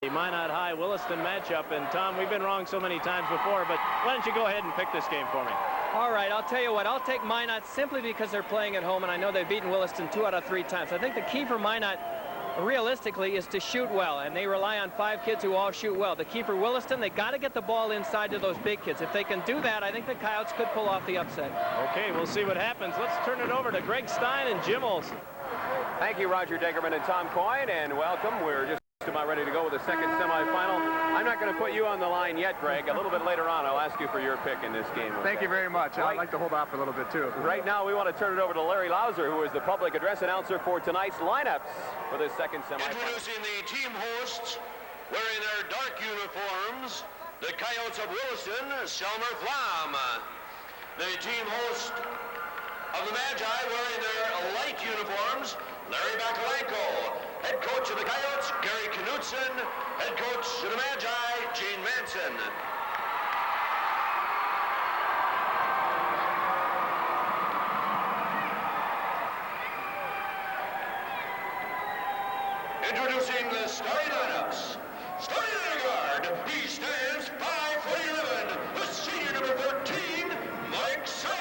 The Minot High Williston matchup, and Tom, we've been wrong so many times before, but why don't you go ahead and pick this game for me? All right, I'll tell you what, I'll take Minot simply because they're playing at home, and I know they've beaten Williston 2 out of 3 times. I think the key for Minot, realistically, is to shoot well, and they rely on 5 kids who all shoot well. The key for Williston, they got to get the ball inside to those big kids. If they can do that, I think the Coyotes could pull off the upset. Okay, we'll see what happens. Let's turn it over to Greg Stein and Jim Olson. Thank you, Roger Degerman and Tom Coyne, and welcome. We're just about ready to go with the second semifinal. I'm not going to put you on the line yet, Greg. A little bit later on, I'll ask you for your pick in this game. Thank you very much. I'd like to hold off a little bit, too. Right now, we want to turn it over to Larry Lauser, who is the public address announcer for tonight's lineups for this second semifinal. Introducing the team hosts, wearing their dark uniforms, the Coyotes of Williston, Selmer Flam. The team host of the Magi, wearing their light uniforms, Larry Bakalenko. Head coach of the Coyotes, Gary Knutson. Head coach of the Magi, Gene Manson. Introducing the starting lineups. Starting in the guard, he stands 5'11", the senior number 14, Mike Seiler.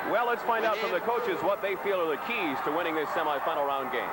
Well, let's find out from the coaches what they feel are the keys to winning this semifinal round game.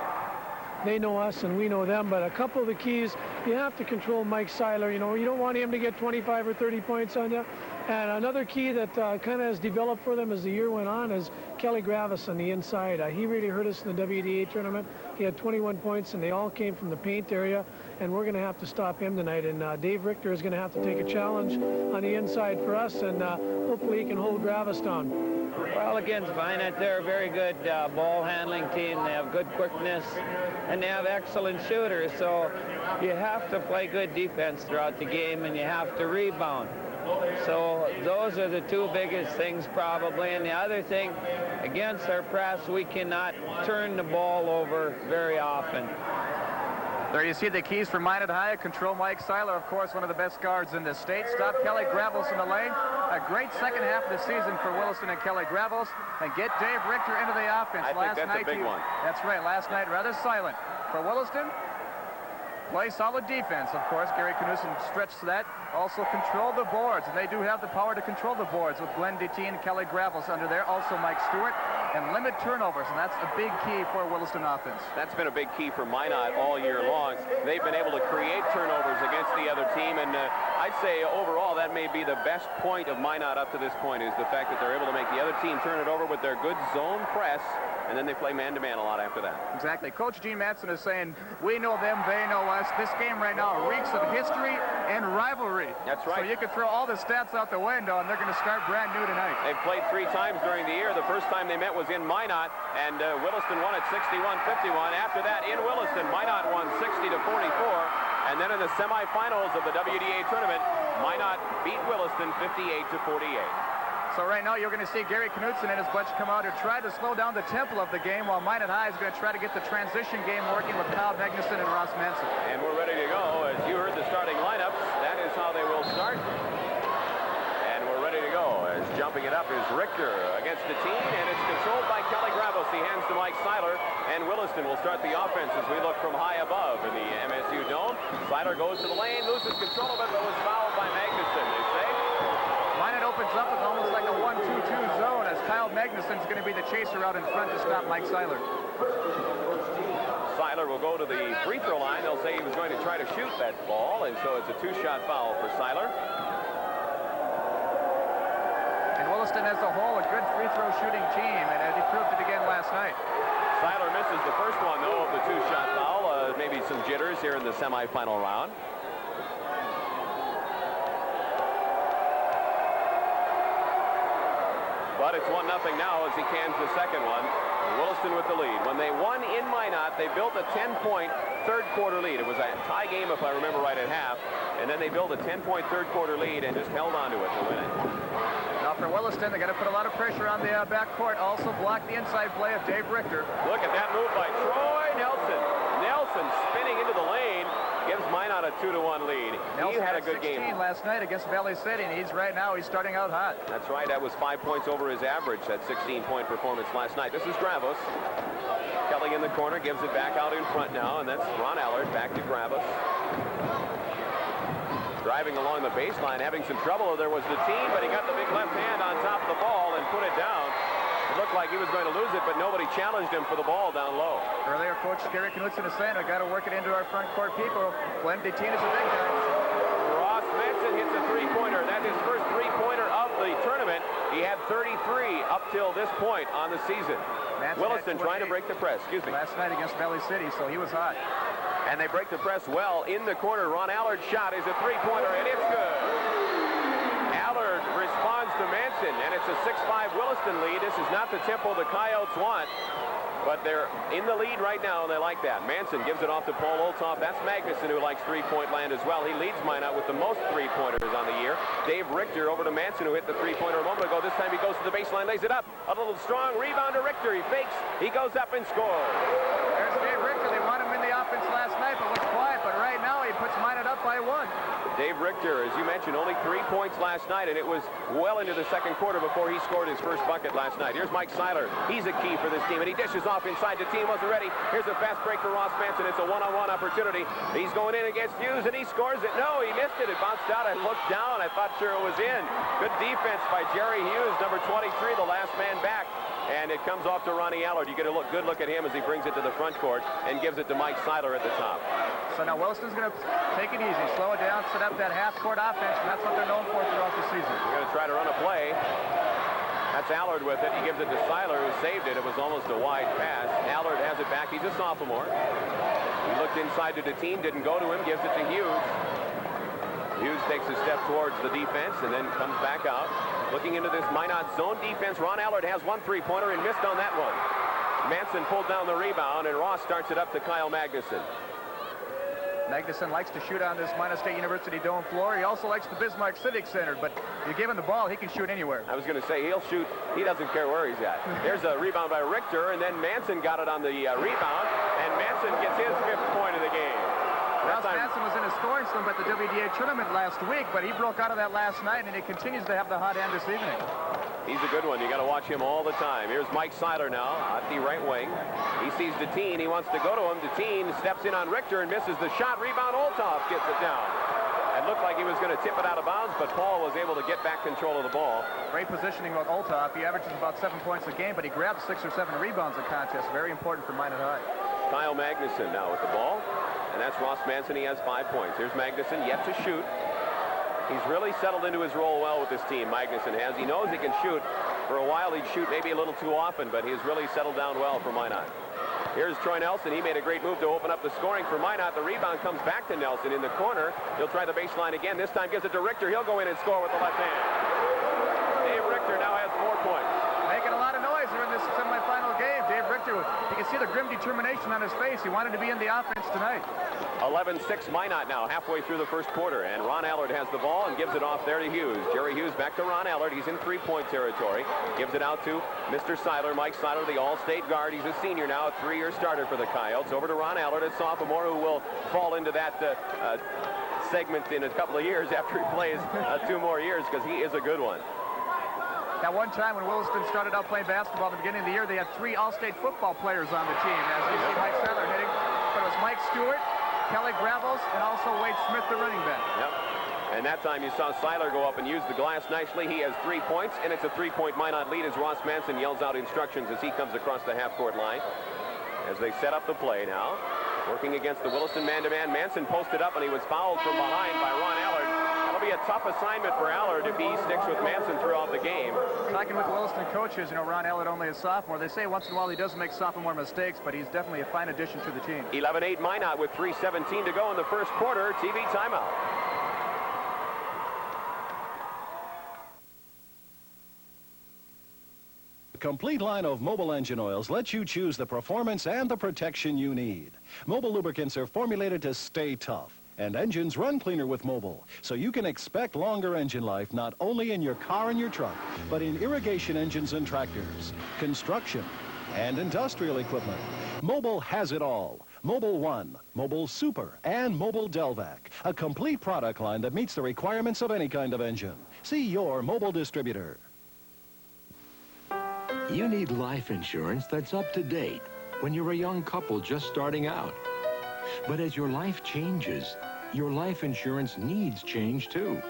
They know us and we know them, but a couple of the keys, you have to control Mike Seiler. You know, you don't want him to get 25 or 30 points on you. And another key that kind of has developed for them as the year went on is Kelly Gravis on the inside. He really hurt us in the WDA tournament. He had 21 points, and they all came from the paint area, and we're going to have to stop him tonight. And Dave Richter is going to have to take a challenge on the inside for us, and hopefully he can hold Gravis down. Well, against Minot, they're a very good ball handling team. They have good quickness, and they have excellent shooters. So you have to play good defense throughout the game, and you have to rebound. So those are the two biggest things probably. And the other thing, against our press, we cannot turn the ball over very often. There you see the keys for Minot High. Control Mike Seiler, of course, one of the best guards in the state. Stop Kelly Gravels in the lane. A great second half of the season for Williston and Kelly Gravels. And get Dave Richter into the offense. I think that's a big one. That's right. Last night, rather silent. For Williston, play solid defense, of course. Gary Knudsen stretched that. Also control the boards, and they do have the power to control the boards with Glenn Deteen and Kelly Gravels under there. Also Mike Stewart, and limit turnovers, and that's a big key for Williston offense. That's been a big key for Minot all year long. They've been able to create turnovers against the other team, and I'd say overall that may be the best point of Minot up to this point, is the fact that they're able to make the other team turn it over with their good zone press, and then they play man-to-man a lot after that. Exactly. Coach Gene Matson is saying, we know them, they know us. This game right now reeks of history and rivalry. That's right. So you could throw all the stats out the window, and they're going to start brand new tonight. They've played 3 times during the year. The first time they met was in Minot, and Williston won at 61-51. After that, in Williston, Minot won 60-44. And then in the semifinals of the WDA tournament, Minot beat Williston 58-48. So right now you're going to see Gary Knudsen and his bunch come out and try to slow down the tempo of the game, while Minot High is going to try to get the transition game working with Kyle Magnuson and Ross Manson. And we're ready to go. As you heard the starting lineups, that is how they will start. And we're ready to go. As jumping it up is Richter against the team, and it's controlled by Kelly Gravos. He hands to Mike Seiler, and Williston will start the offense as we look from high above in the MSU Dome. Seiler goes to the lane, loses control of it, but was fouled by Magnuson, they say. Minot opens up with almost like a 1-2-2 zone, as Kyle Magnuson's going to be the chaser out in front to stop Mike Seiler. Seiler will go to the free throw line. They'll say he was going to try to shoot that ball, and so it's a 2-shot foul for Seiler. And Williston as a whole, a good free throw shooting team, and he proved it again last night. Seiler misses the first one, though, of the 2-shot foul. Maybe some jitters here in the semifinal round. But it's 1-0 now as he cans the second one. Williston with the lead. When they won in Minot, they built a 10-point third-quarter lead. It was a tie game, if I remember right, at half. And then they built a 10-point third-quarter lead and just held on to it to win it. Now for Williston, they got to put a lot of pressure on the backcourt. Also block the inside play of Dave Richter. Look at that move by Troy Nelson. Nelson spinning into the lane. Gives Minot a 2-1 lead. Nelson he had a good 16 game last night against Valley City, and he's starting out hot. That's right. That was 5 points over his average, that 16-point performance last night. This is Gravos. Kelly in the corner, gives it back out in front now, and that's Ron Allard back to Gravos. Driving along the baseline, having some trouble. There was the team, but he got the big left hand on top of the ball and put it down. It looked like he was going to lose it, but nobody challenged him for the ball down low. Earlier, Coach Gary Knudsen is saying, we've got to work it into our front court people. Glenn Deteen is a big guy. Ross Manson hits a three-pointer. That's his first three-pointer of the tournament. He had 33 up till this point on the season. Manson Williston trying to break the press. Excuse me. Last night against Valley City, so he was hot. And they break the press well in the corner. Ron Allard's shot is a three-pointer, and it's good. Allard responds to Manson, and it's a 6-5 Williston lead. This is not the tempo the Coyotes want, but they're in the lead right now, and they like that. Manson gives it off to Paul Olthoff. That's Magnuson, who likes three-point land as well. He leads Minot with the most three-pointers on the year. Dave Richter over to Manson, who hit the three-pointer a moment ago. This time he goes to the baseline, lays it up. A little strong rebound to Richter. He fakes. He goes up and scores. There's Dave Richter. They wanted him in the offense last night, but was quiet. But right now he puts Minot up by 1. Dave Richter, as you mentioned, only 3 points last night, and it was well into the second quarter before he scored his first bucket last night. Here's Mike Seiler. He's a key for this team, and he dishes off inside. The team wasn't ready. Here's a fast break for Ross Manson. It's a one-on-one opportunity. He's going in against Hughes, and he scores it. No, he missed it. It bounced out. I looked down. I thought sure it was in. Good defense by Jerry Hughes, number 23, the last man back. And it comes off to Ronnie Allard. You get a good look at him as he brings it to the front court and gives it to Mike Seiler at the top. So now Williston's going to take it easy, slow it down, set up that half-court offense, and that's what they're known for throughout the season. We're going to try to run a play. That's Allard with it. He gives it to Seiler, who saved it. It was almost a wide pass. Allard has it back. He's a sophomore. He looked inside to Deteen, didn't go to him, gives it to Hughes. Hughes takes a step towards the defense and then comes back out. Looking into this Minot zone defense, Ron Allard has 1 3-pointer and missed on that one. Manson pulled down the rebound, and Ross starts it up to Kyle Magnuson. Magnuson likes to shoot on this Minot State University dome floor. He also likes the Bismarck Civic Center, but you give him the ball, he can shoot anywhere. I was going to say, he'll shoot. He doesn't care where he's at. There's a rebound by Richter, and then Manson got it on the rebound, and Manson gets his 5th point of the game. Ross Manson was in a scoring slump at the WDA tournament last week, but he broke out of that last night, and he continues to have the hot hand this evening. He's a good one. You got to watch him all the time. Here's Mike Seiler now at the right wing. He sees Deteen. He wants to go to him. Deteen steps in on Richter and misses the shot. Rebound. Olthoff gets it down. It looked like he was going to tip it out of bounds, but Paul was able to get back control of the ball. Great positioning with Olthoff. He averages about 7 points a game, but he grabs 6 or 7 rebounds a contest. Very important for Minot High. Kyle Magnuson now with the ball. And that's Ross Manson. He has 5 points. Here's Magnuson yet to shoot. He's really settled into his role well with this team, Magnuson has. He knows he can shoot. For a while, he'd shoot maybe a little too often, but he's really settled down well for Minot. Here's Troy Nelson. He made a great move to open up the scoring for Minot. The rebound comes back to Nelson in the corner. He'll try the baseline again. This time gives it to Richter. He'll go in and score with the left hand. Dave Richter now has 4 points. Making a lot of noise here in this semifinal game. Dave Richter, you can see the grim determination on his face. He wanted to be in the offense tonight. 11-6 Minot now, halfway through the first quarter. And Ron Allard has the ball and gives it off there to Hughes. Jerry Hughes back to Ron Allard. He's in 3-point territory. Gives it out to Mr. Seiler, Mike Seiler, the All-State guard. He's a senior now, a 3-year starter for the Coyotes. Over to Ron Allard, a sophomore who will fall into that segment in a couple of years after he plays 2 more years, because he is a good one. At one time when Williston started out playing basketball at the beginning of the year, they had 3 All-State football players on the team. As you see Mike Seiler hitting, but it was Mike Stewart, Kelly Gravos, and also Wade Smith, the running back. Yep. And that time you saw Seiler go up and use the glass nicely. He has 3 points, and it's a 3-point Minot lead as Ross Manson yells out instructions as he comes across the half-court line. As they set up the play now, working against the Williston man-to-man. Manson posted up, and he was fouled from behind by Ron Allard. That'll be a tough assignment for Allard if he sticks with Manson throughout the game. Talking with Williston coaches, you know, Ron Allard only a sophomore. They say once in a while he does make sophomore mistakes, but he's definitely a fine addition to the team. 11-8 Minot with 3:17 to go in the first quarter. TV timeout. A complete line of Mobil engine oils lets you choose the performance and the protection you need. Mobil lubricants are formulated to stay tough, and engines run cleaner with Mobil, so you can expect longer engine life not only in your car and your truck, but in irrigation engines and tractors, construction, and industrial equipment. Mobil has it all. Mobil One, Mobil Super, and Mobil Delvac, a complete product line that meets the requirements of any kind of engine. See your Mobil distributor. You need life insurance that's up to date when you're a young couple just starting out. But as your life changes, your life insurance needs change too.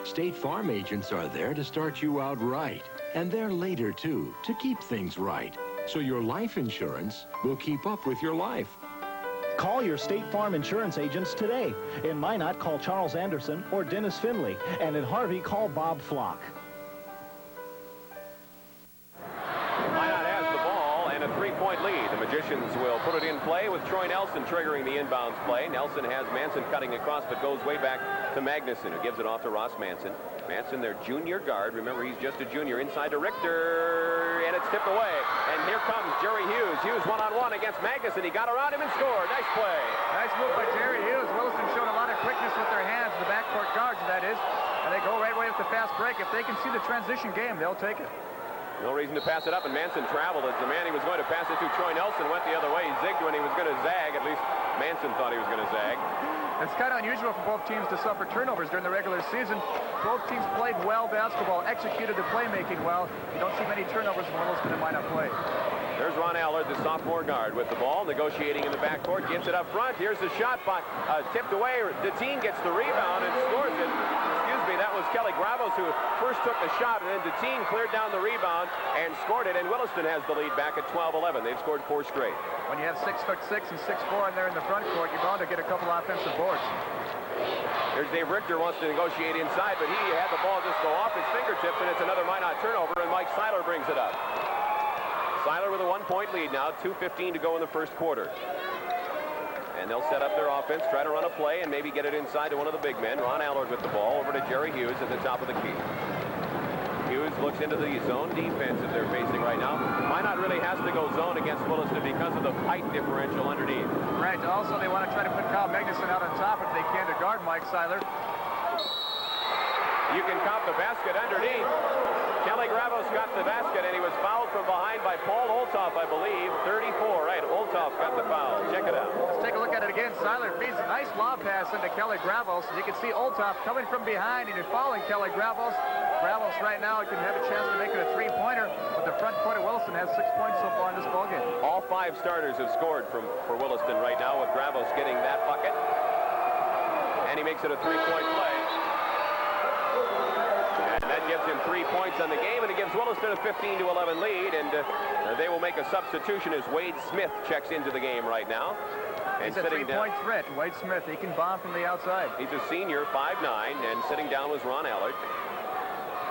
State Farm agents are there to start you out right, and they're later too, to keep things right. So your life insurance will keep up with your life. Call your State Farm insurance agents today. In Minot, call Charles Anderson or Dennis Finley. And in Harvey, call Bob Flock. Minot has the ball and a 3-point lead. The Magicians will put it in play with Troy Nelson triggering the inbounds play. Nelson has Manson cutting across, but goes way back to Magnuson, who gives it off to Ross Manson. Manson, their junior guard. Remember, he's just a junior. Inside to Richter, and it's tipped away. And here comes Jerry Hughes. Hughes one-on-one against Magnuson. He got around him and scored. Nice play. Nice move by Jerry Hughes. Williston showed a lot of quickness with their hands, the backcourt guards, that is. And they go right away with the fast break. If they can see the transition game, they'll take it. No reason to pass it up, and Manson traveled as the man he was going to pass it to, Troy Nelson, went the other way. He zigged when he was going to zag. At least Manson thought he was going to zag. It's kind of unusual for both teams to suffer turnovers during the regular season. Both teams played well basketball, executed the playmaking well. You don't see many turnovers when Williston and Minot play. There's Ron Allard, the sophomore guard, with the ball, negotiating in the backcourt, gets it up front. Here's the shot by tipped away. Deteen gets the rebound and scores it. Excuse me, that was Kelly Gravos who first took the shot, and then Deteen cleared down the rebound and scored it, and Williston has the lead back at 12-11. They've scored 4 straight. When you have 6'6" and 6'4" in there in the front court, you're bound to get a couple offensive boards. Here's Dave Richter, wants to negotiate inside, but he had the ball just go off his fingertips, and it's another Minot turnover, and Mike Seiler brings it up. Seiler with a 1-point lead now, 2:15 to go in the first quarter. And they'll set up their offense, try to run a play, and maybe get it inside to one of the big men. Ron Allard with the ball, over to Jerry Hughes at the top of the key. Hughes looks into the zone defense that they're facing right now. Minot really has to go zone against Williston because of the height differential underneath. Right, also they want to try to put Kyle Magnuson out on top if they can to guard Mike Seiler. You can count the basket underneath. Kelly Gravos got the basket, and he was fouled from behind by Paul Olthoff, I believe. 34, right. Olthoff got the foul. Check it out. Let's take a look at it again. Seiler feeds a nice lob pass into Kelly Gravos. You can see Olthoff coming from behind, and you're following Kelly Gravos. Gravos right now can have a chance to make it a 3-pointer, but the front court of Williston has 6 points so far in this ballgame. All 5 starters have scored for Williston right now, with Gravos getting that bucket. And he makes it a 3-point play. And that gives him 3 points on the game, and it gives Williston a 15-11 lead, and they will make a substitution as Wade Smith checks into the game right now. And he's a three-point threat. Wade Smith, he can bomb from the outside. He's a senior, 5'9", and sitting down was Ron Allard.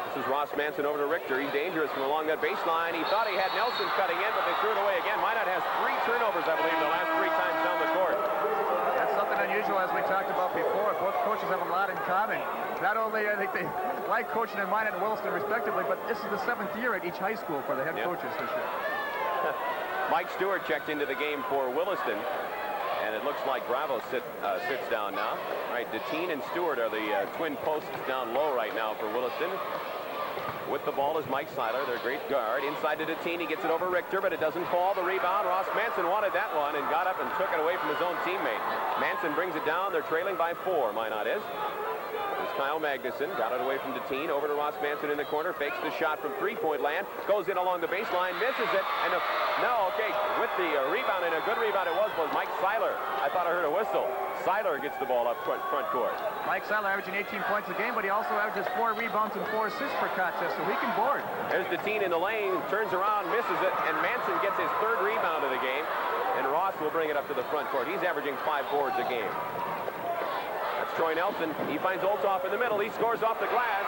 This is Ross Manson over to Richter. He's dangerous from along that baseline. He thought he had Nelson cutting in, but they threw it away again. Minot has 3 turnovers, I believe, the last 3 times down the court. That's something unusual, as we talked about before. Both coaches have a lot in common. Not only I think they like coaching in Minot and Williston respectively, but this is the 7th year at each high school for the head coaches this year. Mike Stewart checked into the game for Williston, and it looks like Bravo sits down now. All right, Deteen and Stewart are the twin posts down low right now for Williston. With the ball is Mike Seiler, their great guard. Inside to Deteen, he gets it over Richter, but it doesn't fall. The rebound, Ross Manson wanted that one and got up and took it away from his own teammate. Manson brings it down. They're trailing by 4, Minot is. There's Kyle Magnuson, got it away from Deteen, over to Ross Manson in the corner, fakes the shot from 3-point land, goes in along the baseline, misses it, and with the rebound, and a good rebound it was Mike Seiler. I thought I heard a whistle. Seiler gets the ball up front court. Mike Seiler averaging 18 points a game, but he also averages 4 rebounds and 4 assists per contest, so he can board. There's Deteen in the lane, turns around, misses it, and Manson gets his 3rd rebound of the game, and Ross will bring it up to the front court. He's averaging 5 boards a game. That's Troy Nelson. He finds Olthoff in the middle. He scores off the glass.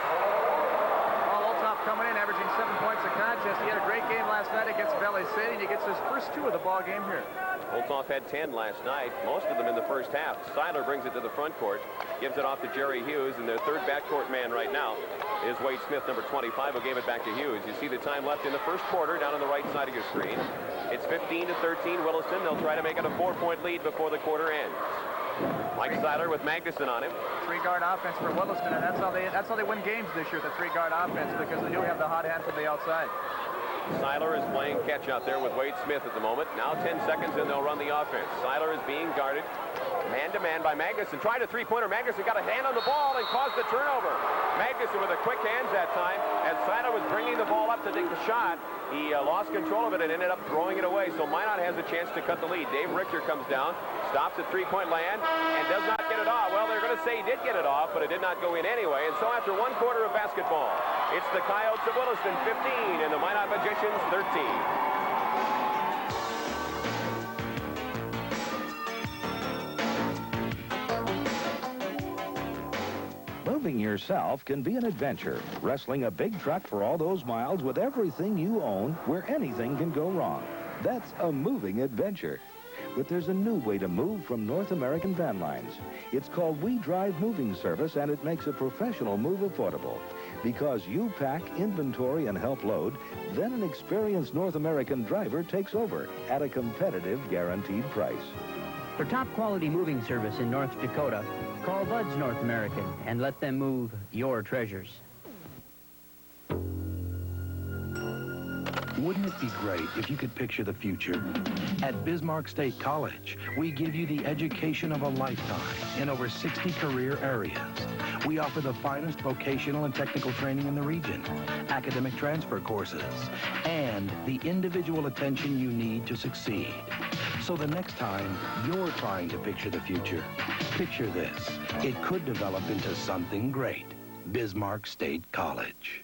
Olthoff coming in, averaging 7 points a contest. He had a great game last night against Valley City, and he gets his first 2 of the ball game here. Olthoff had 10 last night, most of them in the first half. Seiler brings it to the front court, gives it off to Jerry Hughes, and their 3rd backcourt man right now is Wade Smith, number 25, who gave it back to Hughes. You see the time left in the first quarter down on the right side of your screen. It's 15-13 Williston. They'll try to make it a 4-point lead before the quarter ends. Mike Seiler with Magnuson on him. 3-guard offense for Williston, and that's how they win games this year, the 3-guard offense, because they do have the hot hand from the outside. Seiler is playing catch out there with Wade Smith at the moment. Now 10 seconds and they'll run the offense. Seiler is being guarded man-to-man by Magnuson. Tried a 3-pointer. Magnuson got a hand on the ball and caused the turnover. Magnuson with a quick hands that time. As Seiler was bringing the ball up to take the shot, he lost control of it and ended up throwing it away. So Minot has a chance to cut the lead. Dave Richter comes down, stops at 3-point land, and does not get it off. Well, they're going to say he did get it off, but it did not go in anyway. And so after 1 quarter of basketball, it's the Coyotes of Williston 15 and the Minot Magicians 13. Moving yourself can be an adventure. Wrestling a big truck for all those miles with everything you own, where anything can go wrong. That's a moving adventure. But there's a new way to move from North American Van Lines. It's called We Drive Moving Service, and it makes a professional move affordable. Because you pack, inventory, and help load, then an experienced North American driver takes over at a competitive, guaranteed price. For top quality moving service in North Dakota, call Bud's North American and let them move your treasures. Wouldn't it be great if you could picture the future? At Bismarck State College, we give you the education of a lifetime in over 60 career areas. We offer the finest vocational and technical training in the region, academic transfer courses, and the individual attention you need to succeed. So the next time you're trying to picture the future, picture this. It could develop into something great. Bismarck State College.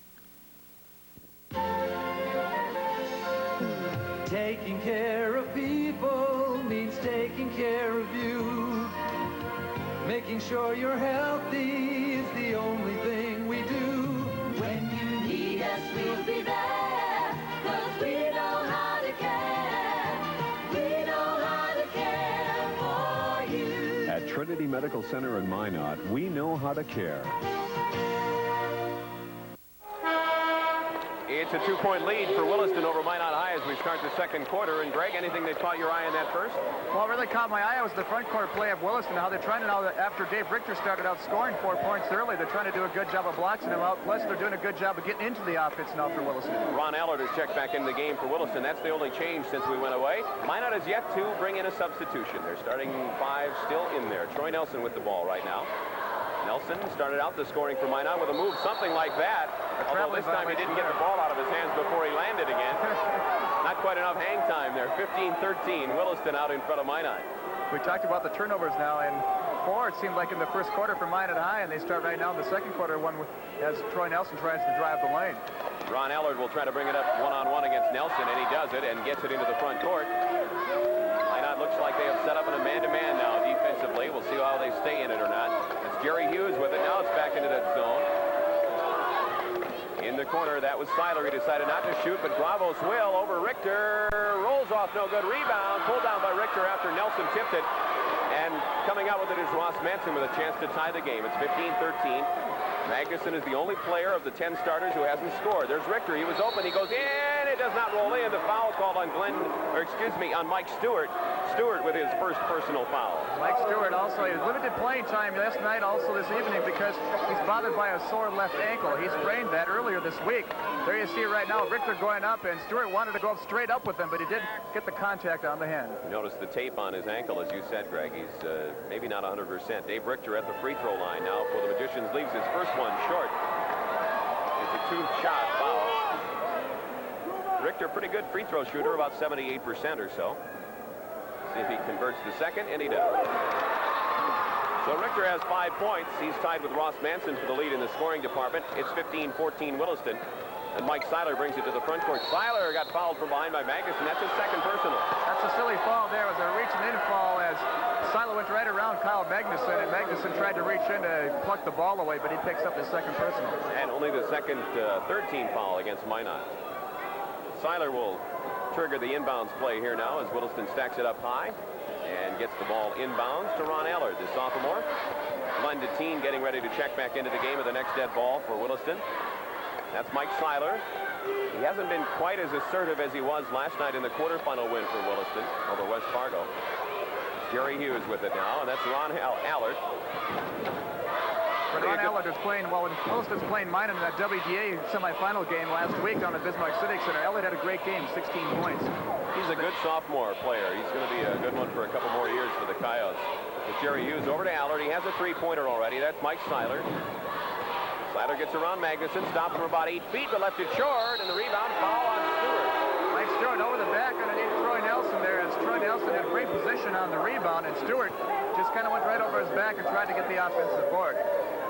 Taking care of people means taking care of you. Making sure you're healthy is the only thing we do. When you need us, we'll be there, 'cause we know how to care. We know how to care for you. At Trinity Medical Center in Minot, we know how to care. It's a 2-point lead for Williston over Minot High as we start the second quarter. And Greg, anything that caught your eye in that first? Well, what really caught my eye was the front court play of Williston, how they're trying to now, after Dave Richter started out scoring 4 points early, they're trying to do a good job of blocking him out. Plus, they're doing a good job of getting into the offense now for Williston. Ron Allard has checked back in the game for Williston. That's the only change since we went away. Minot has yet to bring in a substitution. They're starting 5 still in there. Troy Nelson with the ball right now. Nelson started out the scoring for Minot with a move something like that. Although this time he didn't get the ball out of his hands before he landed again. Not quite enough hang time there. 15-13, Williston out in front of Minot. We talked about the turnovers now, and 4 it seemed like in the first quarter for Minot High, and they start right now in the second quarter as Troy Nelson tries to drive the lane. Ron Allard will try to bring it up one-on-one against Nelson, and he does it and gets it into the front court. Minot looks like they have set up in a man-to-man now defensively. We'll see how they stay in it or not. It's Jerry Hughes with it. Now it's back into that zone. In the corner, that was Seiler. He decided not to shoot, but Gravos will over Richter. Rolls off, no good. Rebound, pulled down by Richter after Nelson tipped it. And coming out with it is Ross Manson with a chance to tie the game. It's 15-13. Magnuson is the only player of the 10 starters who hasn't scored. There's Richter. He was open. He goes in. It does not roll in. The foul called on on Mike Stewart. Stewart with his first personal foul. Mike Stewart also has limited playing time last night, also this evening, because he's bothered by a sore left ankle. He sprained that earlier this week. There you see right now Richter going up, and Stewart wanted to go up straight up with him, but he did get the contact on the hand. Notice the tape on his ankle, as you said, Greg. He's maybe not 100%. Dave Richter at the free throw line now for the Magicians. Leaves his first one short. It's a two-shot foul. Richter, pretty good free throw shooter, about 78% or so. See if he converts the second, and he does. So Richter has 5 points. He's tied with Ross Manson for the lead in the scoring department. It's 15-14 Williston. And Mike Seiler brings it to the front court. Seiler got fouled from behind by Magnuson. That's his second personal. That's a silly fall there. It was a reach and in fall as Seiler went right around Kyle Magnuson, and Magnuson tried to reach in to pluck the ball away, but he picks up his second personal. And only the second third-team foul against Minot. Seiler will trigger the inbounds play here now as Williston stacks it up high and gets the ball inbounds to Ron Allard, the sophomore. Glenn Deteen getting ready to check back into the game of the next dead ball for Williston. That's Mike Seiler. He hasn't been quite as assertive as he was last night in the quarterfinal win for Williston over West Fargo. Jerry Hughes with it now, and that's Ron Allard. Ron Allard is playing, well, when Williston's playing Minot in that WDA semifinal game last week down at Bismarck Civic Center. Allard had a great game, 16 points. He's a good sophomore player. He's going to be a good one for a couple more years for the Coyotes. With Jerry Hughes over to Allard. He has a three-pointer already. That's Mike Seiler. Seiler gets around Magnuson, stopped from about 8 feet, but left it short, and the rebound foul on Stewart. Mike Stewart over the back underneath Troy Nelson there, as Troy Nelson had great position on the rebound, and Stewart just kind of went right over his back and tried to get the offensive board.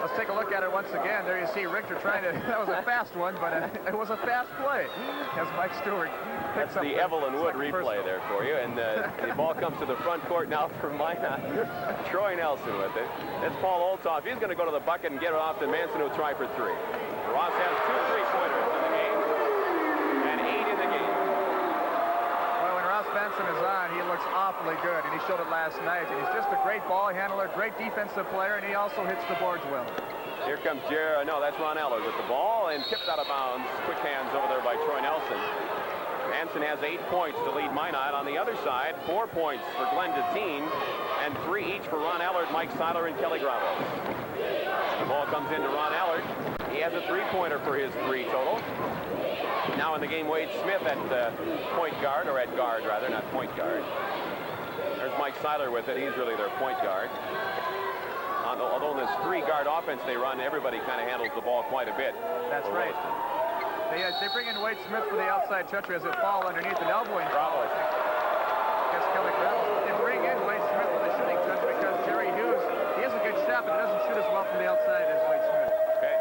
Let's take a look at it once again. There you see Richter trying to, that was a fast one, but it was a fast play as Mike Stewart picks up the Evelyn Wood replay there for you, and the ball comes to the front court now for Minot. Troy Nelson with it. That's Paul Olthoff. He's going to go to the bucket and get it off, then Manson will try for 3. Ross has 2 3-pointers in the game and 8 in the game. Well, when Ross Benson is on, he looks awfully good, and he showed it last night. And he's just a great ball handler, great defensive player, and he also hits the boards well. Here comes no, that's Ron Allard with the ball, and tipped out of bounds. Quick hands over there by Troy Nelson. Manson has 8 points to lead Minot. On the other side, 4 points for Glenn Deteen, and 3 each for Ron Allard, Mike Seiler, and Kelly Gravos. The ball comes into Ron Allard. He has a 3-pointer for his 3 total. Now in the game, Wade Smith at point guard, or at guard rather, not point guard. There's Mike Seiler with it. He's really their point guard. Although in this 3-guard offense they run, everybody kind of handles the ball quite a bit. That's right. They bring in Wade Smith for the outside toucher as it fall underneath an elbowing. Gravos. Against Kelly Gravos. They bring in Wade Smith for the shooting touch because Jerry Hughes, he has a good shot, but he doesn't shoot as well from the outside as Wade Smith. Okay.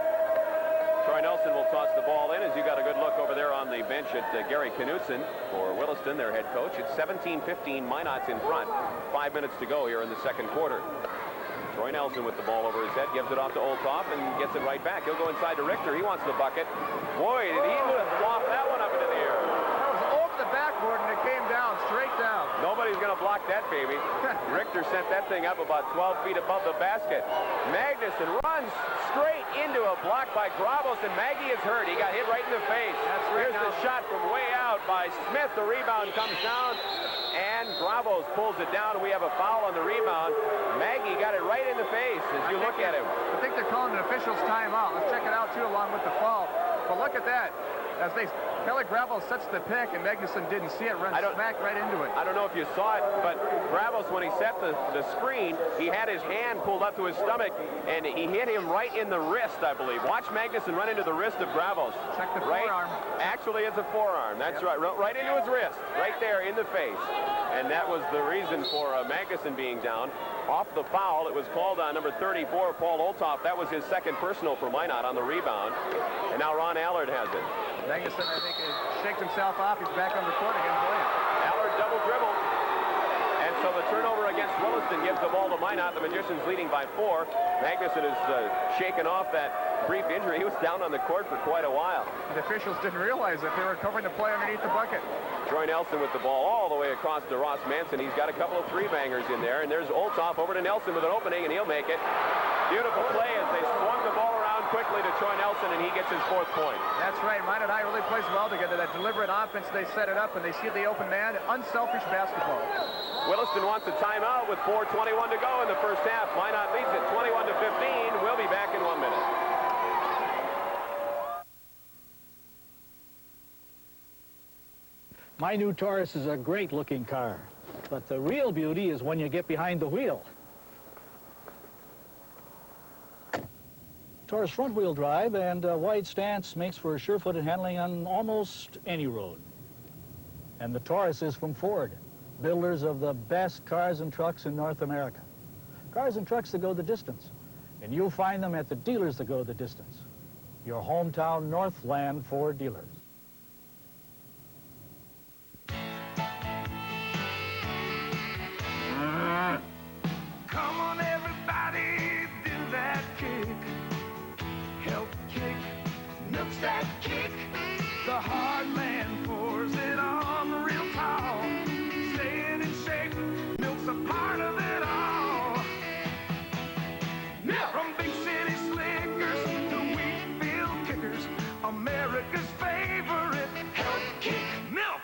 Troy Nelson will toss the ball in as you got a good look over there on the bench at Gary Knutson for Williston, their head coach. It's 17-15, Minot's in front. 5 minutes to go here in the second quarter. Troy Nelson with the ball over his head, gives it off to Olthoff and gets it right back. He'll go inside to Richter. He wants the bucket. Boy, did he loft that one up into the air. That was off the backboard and it came down, straight down. Nobody's going to block that, baby. Richter sent that thing up about 12 feet above the basket. Magnuson runs straight into a block by Gravos, and Maggie is hurt. He got hit right in the face. Here's the shot from way out by Smith. The rebound comes down, and Gravos pulls it down, and we have a foul on the rebound. Maggie got it right in the face as you look at him. I think they're calling an official's timeout. Let's check it out, too, along with the foul. But look at that. As Kelly Gravos sets the pick, and Magnuson didn't see it, run smack right into it. I don't know if you saw it, but Gravos, when he set the screen, he had his hand pulled up to his stomach, and he hit him right in the wrist, I believe. Watch Magnuson run into the wrist of Gravos. Check the forearm. Actually, it's a forearm. That's right. Right into his wrist. Right there in the face. And that was the reason for Magnuson being down. Off the foul, it was called on number 34, Paul Olthoff. That was his second personal for Minot on the rebound. And now Ron Allard has it. Magnuson, I think, shakes himself off. He's back on the court again playing. Allard double dribble. And so the turnover against Williston gives the ball to Minot. The Magicians leading by 4. Magnuson has shaken off that brief injury. He was down on the court for quite a while. The officials didn't realize that they were covering the play underneath the bucket. Troy Nelson with the ball all the way across to Ross Manson. He's got a couple of three-bangers in there, and there's Olthoff over to Nelson with an opening, and he'll make it. Beautiful play as they swung the ball around quickly to Troy Nelson, and he gets his 4th point. That's right. Minot High really plays well together. That deliberate offense, they set it up, and they see the open man. Unselfish basketball. Williston wants a timeout with 4:21 to go in the first half. Minot leads it 21-15. We'll be back in 1 minute. My new Taurus is a great-looking car, but the real beauty is when you get behind the wheel. Taurus front-wheel drive and a wide stance makes for sure-footed handling on almost any road. And the Taurus is from Ford, builders of the best cars and trucks in North America. Cars and trucks that go the distance, and you'll find them at the dealers that go the distance. Your hometown Northland Ford dealers. Come on, everybody, do that kick. Help kick, milks that kick. The hard man pours it on real tall. Staying in shape, milk's a part of it all. Milk! From big city slickers to wheat field kickers, America's favorite help kick milk.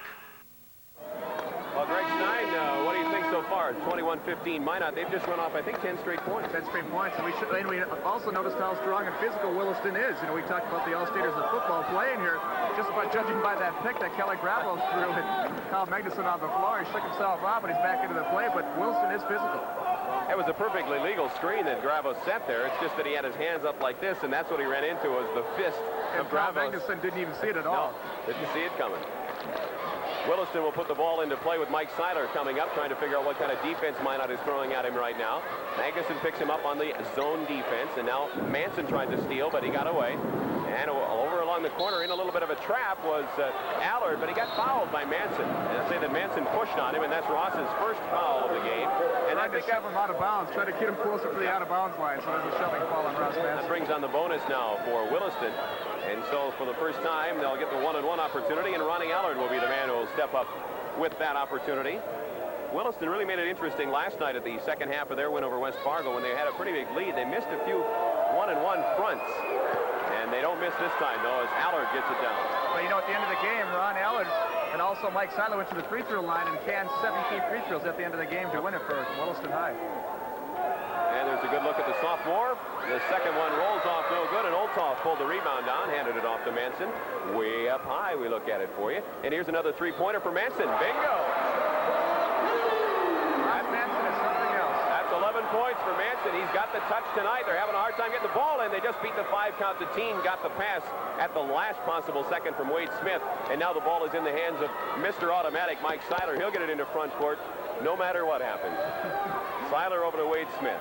Well, Greg Stein, what do you think so far? 21-15 Minot. They've just run off, I think, 10 straight points. 10 straight points. And we also noticed how strong and physical Williston is. You know, we talked about the All-Staters of football playing here. Just about judging by that pick that Kelly Grabo threw and Kyle Magnuson on the floor. He shook himself off, but he's back into the play. But Williston is physical. It was a perfectly legal screen that Grabo set there. It's just that he had his hands up like this, and that's what he ran into was the fist of Kyle Grabo. Magnuson didn't even see it at all. No, didn't see it coming. Williston will put the ball into play with Mike Seiler coming up, trying to figure out what kind of defense Minot is throwing at him right now. Magnuson picks him up on the zone defense, and now Manson tried to steal, but he got away. And over along the corner in a little bit of a trap was Allard, but he got fouled by Manson. And I say that Manson pushed on him, and that's Ross's first foul of the game. And I think have him out of bounds, try to get him closer to the out-of-bounds line, so there's a shoving foul on Ross Manson. That brings on the bonus now for Williston. And so for the first time, they'll get the one-on-one opportunity, and Ronnie Allard will be the man who will step up with that opportunity. Williston really made it interesting last night at the second half of their win over West Fargo when they had a pretty big lead. They missed a few one-and-one fronts, and they don't miss this time, though, as Allard gets it down. But, you know, at the end of the game, Ron Allard and also Mike Seiler went to the free throw line and canned 7 key free throws at the end of the game to win it for Williston High. And there's a good look at the sophomore. The second one rolls off no good, and Olthoff pulled the rebound down, handed it off to Manson. Way up high, we look at it for you. And here's another three-pointer for Manson. Bingo! Manson is something else. That's 11 points for Manson. He's got the touch tonight. They're having a hard time getting the ball in. They just beat the 5 count. The team got the pass at the last possible second from Wade Smith. And now the ball is in the hands of Mr. Automatic, Mike Seiler. He'll get it into front court no matter what happens. Seiler over to Wade Smith.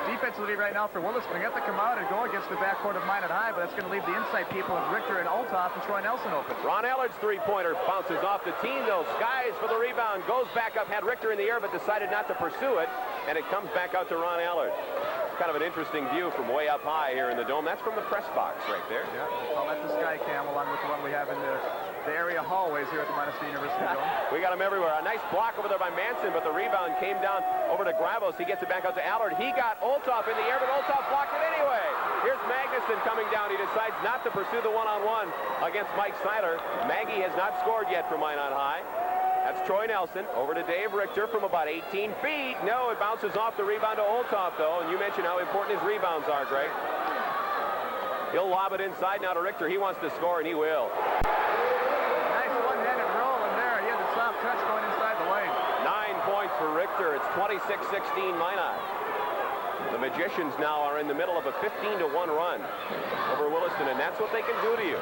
Defensively right now for Williston, they have to come out and go against the backcourt of Minot High, but that's going to leave the inside people of Richter and Olthoff and Troy Nelson open. Ron Allard's three-pointer bounces off the team, though. Skies for the rebound, goes back up, had Richter in the air, but decided not to pursue it, and it comes back out to Ron Allard. Kind of an interesting view from way up high here in the dome. That's from the press box right there. Yeah, I'll let the sky cam along with the one we have in the area hallways here at the Minot State University Dome. We got him everywhere. A nice block over there by Manson, but the rebound came down over to Gravos. He gets it back out to Allard. He got Olthoff in the air, but Olthoff blocked it anyway. Here's Magnuson coming down. He decides not to pursue the one-on-one against Mike Seiler. Maggie has not scored yet for Minot High. That's Troy Nelson over to Dave Richter from about 18 feet. No, it bounces off the rebound to Olthoff, though, and you mentioned how important his rebounds are, Greg. He'll lob it inside now to Richter. He wants to score, and he will. Nice one-handed roll in there. He had the soft touch going inside the lane. 9 points for Richter. It's 26-16 Minot. The Magicians now are in the middle of a 15-1 run over Williston, and that's what they can do to you.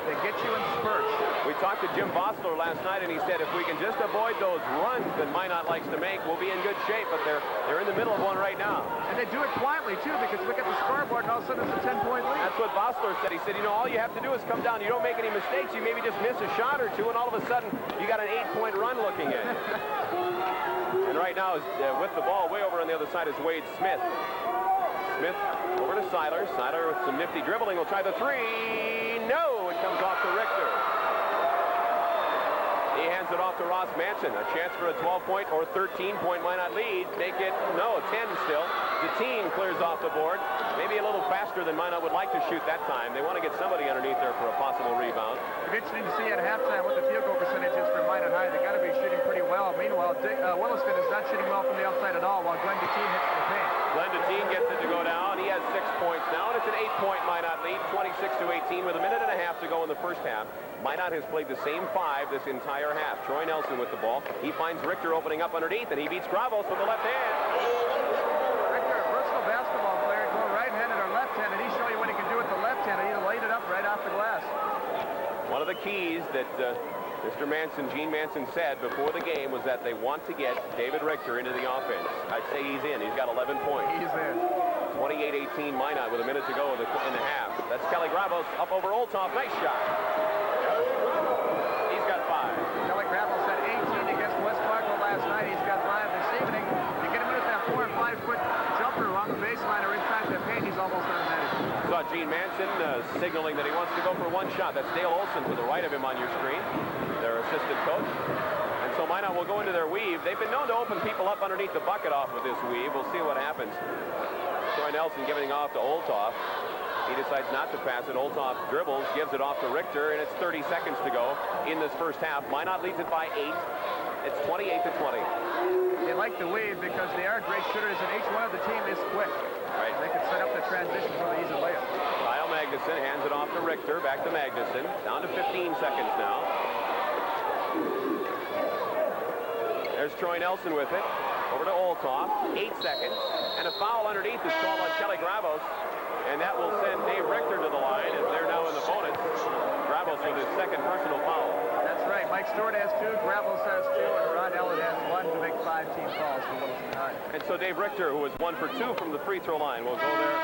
They get you in spurts. We talked to Jim Bosler last night, and he said if we can just avoid those runs that Minot likes to make, we'll be in good shape. But they're in the middle of one right now. And they do it quietly, too, because look at the scoreboard, and all of a sudden it's a 10-point lead. That's what Bosler said. He said, you know, all you have to do is come down. You don't make any mistakes. You maybe just miss a shot or two, and all of a sudden you got an 8-point run looking at you. And right now, with the ball way over on the other side is Wade Smith. Smith over to Seiler. Seiler with some nifty dribbling will try the three. No, it comes off to Richter. He hands it off to Ross Manson. A chance for a 12-point or 13-point Minot lead. Make it, no, 10 still. Deteen clears off the board. Maybe a little faster than Minot would like to shoot that time. They want to get somebody underneath there for a possible rebound. It's interesting to see at halftime what the field goal percentage is for Minot High. They got to be shooting pretty well. Meanwhile, Williston is not shooting well from the outside at all, while Glenn Deteen hits the paint. Glenn Deteen gets it to go down. He has 6 points now, and it's an 8-point Minot lead, 26-18, with a minute and a half to go in the first half. Minot has played the same 5 this entire half. Troy Nelson with the ball. He finds Richter opening up underneath, and he beats Gravos with the left hand. Richter, a versatile basketball player, go right-handed or left-handed. He show you what he can do with the left-handed. He laid it up right off the glass. One of the keys that Mr. Manson, Gene Manson, said before the game was that they want to get David Richter into the offense. I'd say he's in. He's got 11 points. He's in. 28-18 Minot with a minute to go in the half. That's Kelly Gravos up over Olthoff. Nice shot. He's got 5. Kelly Gravos had 18 against West Fargo last night. He's got 5 this evening. You get him with that 4- or 5-foot jumper along the baseline or inside the paint, he's almost automatic. Saw Gene Manson signaling that he wants to go for one shot. That's Dale Olson to the right of him on your screen, their assistant coach. And so Minot will go into their weave. They've been known to open people up underneath the bucket off with this weave. We'll see what happens. Troy Nelson giving off to Olthoff. He decides not to pass it. Olthoff dribbles, gives it off to Richter, and it's 30 seconds to go in this first half. Minot leads it by 8. It's 28-20. They like the weave because they are great shooters, and each one of the team is quick. Right. They can set up the transition for the easy layup. Kyle Magnuson hands it off to Richter. Back to Magnuson. Down to 15 seconds now. There's Troy Nelson with it. Over to Olthoff. 8 seconds. And a foul underneath is called on Kelly Gravos. And that will send Dave Richter to the line as they're now in the bonus. Gravos with his second personal foul. That's right. Mike Stewart has 2, Gravos has 2, and Ron Ellen has 1 to make 5 team fouls for Williston High. And so Dave Richter, who was 1 for 2 from the free throw line, will go there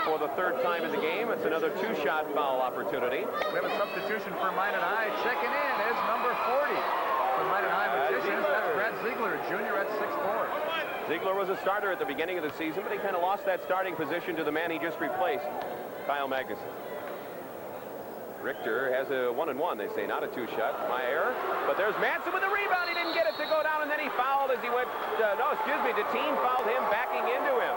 for the 3rd time in the game. It's another 2-shot foul opportunity. We have a substitution for Minot High. Checking in is number 40 for Minot High Magicians. That's Brad Ziegler, junior at 6'4". Ziegler was a starter at the beginning of the season, but he kind of lost that starting position to the man he just replaced, Kyle Magnuson. Richter has a 1-and-1, they say, not a 2-shot. My error. But there's Manson with the rebound. He didn't get it to go down, and then he fouled as he went. Deteen fouled him, backing into him.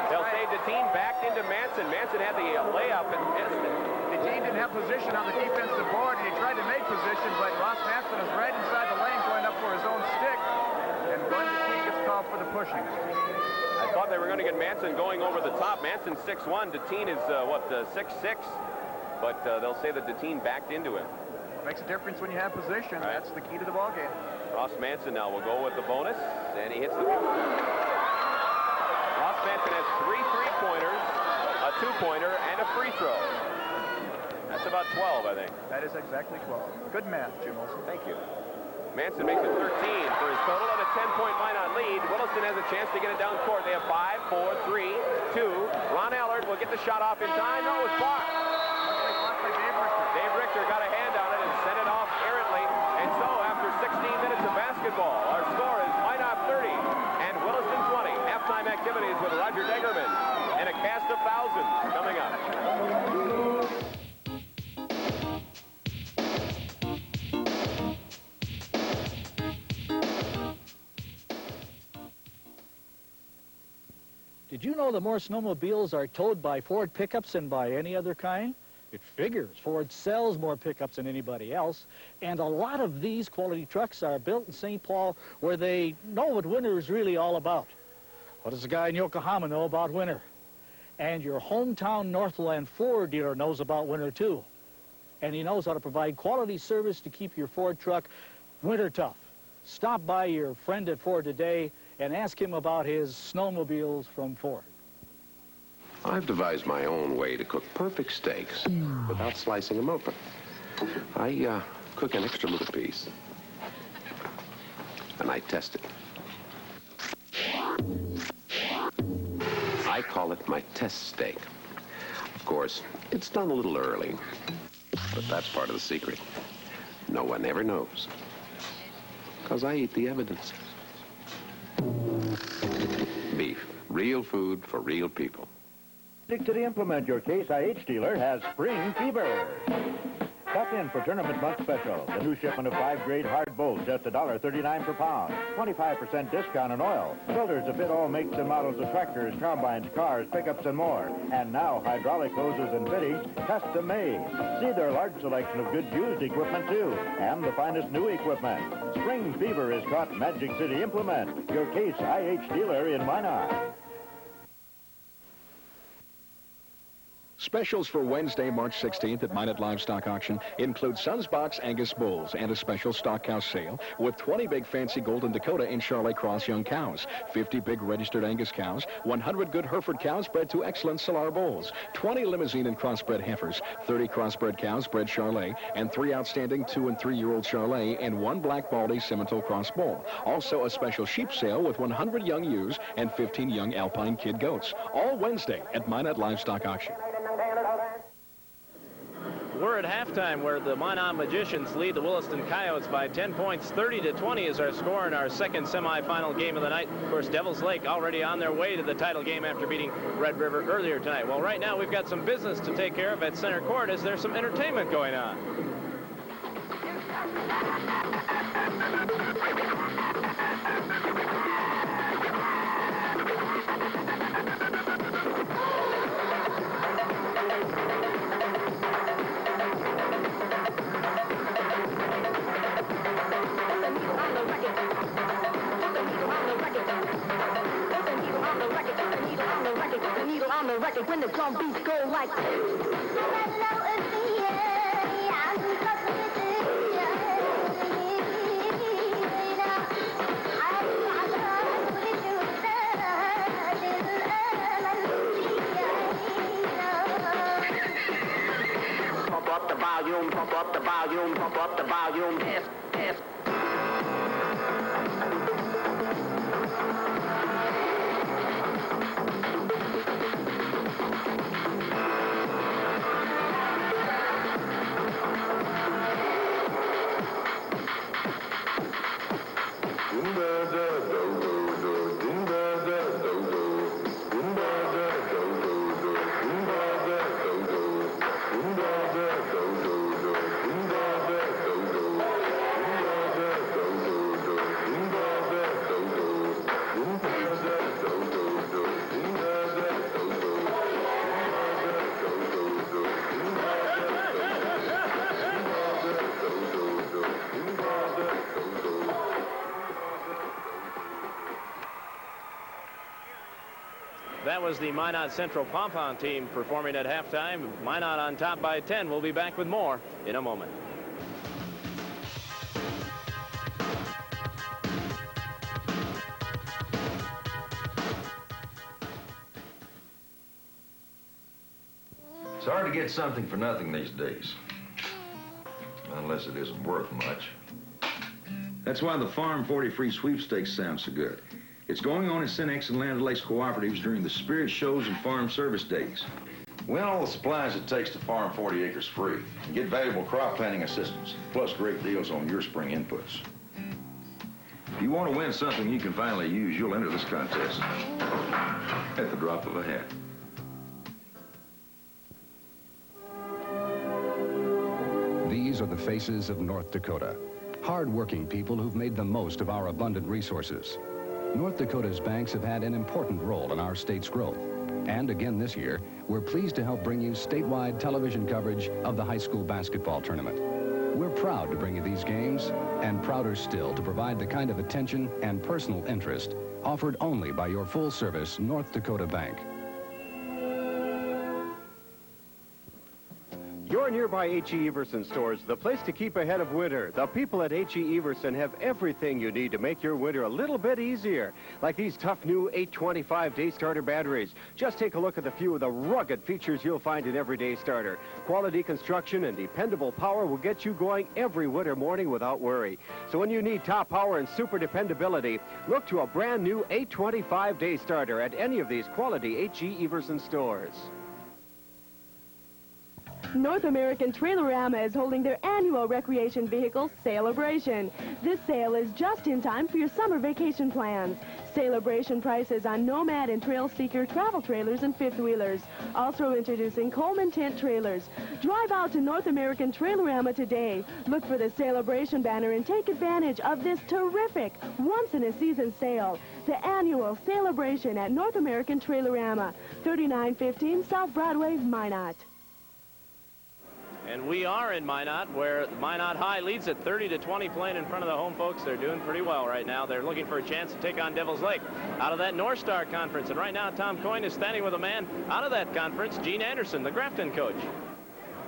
They'll say Deteen backed into Manson. Manson had the layup and missed it. Deteen didn't have position on the defensive board, and he tried to make position, but Ross Manson is right inside the lane going up for his own stick. And Glenn Deteen gets called for the pushing. I thought they were going to get Manson going over the top. Manson's 6'1". Deteen is, 6'6". But they'll say that Deteen backed into him. Makes a difference when you have position. Right. That's the key to the ball game. Ross Manson now will go with the bonus, and he hits the Ross Manson has 3 3-pointers, a 2-pointer, and a free throw. That's about 12, I think. That is exactly 12. Good math, Jim Olson. Thank you. Manson makes it 13 for his total and a 10-point Minot lead. Williston has a chance to get it down court. They have 5, 4, 3, 2. Ron Allard will get the shot off in time. No, it's blocked. Dave Richter got a hand on it and sent it off errantly. And so, after 16 minutes of basketball, our score is Minot 30 and Williston 20. Halftime activities with Roger Degerman and a cast of thousands coming up. Did you know that more snowmobiles are towed by Ford pickups than by any other kind? It figures. Ford sells more pickups than anybody else, and a lot of these quality trucks are built in St. Paul where they know what winter is really all about. What does a guy in Yokohama know about winter? And your hometown Northland Ford dealer knows about winter too. And he knows how to provide quality service to keep your Ford truck winter tough. Stop by your friend at Ford today and ask him about his snowmobiles from Ford. I've devised my own way to cook perfect steaks without slicing them open. I cook an extra little piece, and I test it. I call it my test steak. Of course, it's done a little early, but that's part of the secret. No one ever knows, because I eat the evidence. Beef, real food for real people. To the implement, your Case IH dealer has spring fever. Stop in for Tournament Month Special. The new shipment of 5 grade hard bolts, just $1.39 per pound. 25% discount on oil. Filters to fit all makes and models of tractors, combines, cars, pickups, and more. And now hydraulic hoses and fittings, custom made. See their large selection of good used equipment, too. And the finest new equipment. Spring fever is caught Magic City Implement. Your Case IH dealer in Minot. Specials for Wednesday, March 16th at Minot Livestock Auction include Sunsbox Angus Bulls and a special stock cow sale with 20 big fancy Golden Dakota and Charolais Cross young cows, 50 big registered Angus cows, 100 good Hereford cows bred to excellent Salar bulls, 20 limousine and crossbred heifers, 30 crossbred cows bred Charolais, and 3 outstanding 2- and 3-year-old Charolais and 1 black baldy Simmental cross bull. Also a special sheep sale with 100 young ewes and 15 young Alpine kid goats. All Wednesday at Minot Livestock Auction. We're at halftime where the Minot Magicians lead the Williston Coyotes by 10 points. 30-20 is our score in our second semifinal game of the night. Of course, Devils Lake already on their way to the title game after beating Red River earlier tonight. Well, right now we've got some business to take care of at center court as there's some entertainment going on. When the drum beats go like pump up the volume, pump up the volume, pump up the volume. Yes, yes. That was the Minot Central Pom-Pom team performing at halftime. Minot on top by 10. We'll be back with more in a moment. It's hard to get something for nothing these days, unless it isn't worth much. That's why the Farm 40 Free Sweepstakes sounds so good. It's going on in Cenex and Land O'Lakes cooperatives during the spirit shows and farm service days. Win all the supplies it takes to farm 40 acres free and get valuable crop planting assistance, plus great deals on your spring inputs. If you want to win something you can finally use, you'll enter this contest at the drop of a hat. These are the faces of North Dakota. Hard-working people who've made the most of our abundant resources. North Dakota's banks have had an important role in our state's growth. And again this year, we're pleased to help bring you statewide television coverage of the high school basketball tournament. We're proud to bring you these games, and prouder still to provide the kind of attention and personal interest offered only by your full-service North Dakota Bank. Your nearby H.E. Everson stores, the place to keep ahead of winter. The people at H.E. Everson have everything you need to make your winter a little bit easier. Like these tough new 825 day starter batteries. Just take a look at the few of the rugged features you'll find in every day starter. Quality construction and dependable power will get you going every winter morning without worry. So when you need top power and super dependability, look to a brand new 825 day starter at any of these quality H.E. Everson stores. North American Trailerama is holding their annual recreation vehicle celebration. This sale is just in time for your summer vacation plans. Celebration prices on Nomad and Trail Seeker travel trailers and fifth wheelers. Also introducing Coleman tent trailers. Drive out to North American Trailerama today. Look for the celebration banner and take advantage of this terrific once-in-a-season sale. The annual celebration at North American Trailerama, 3915 South Broadway, Minot. And we are in Minot, where Minot High leads at 30-20, playing in front of the home folks. They're doing pretty well right now. They're looking for a chance to take on Devil's Lake out of that North Star Conference. And right now, Tom Coyne is standing with a man out of that conference, Gene Anderson, the Grafton coach.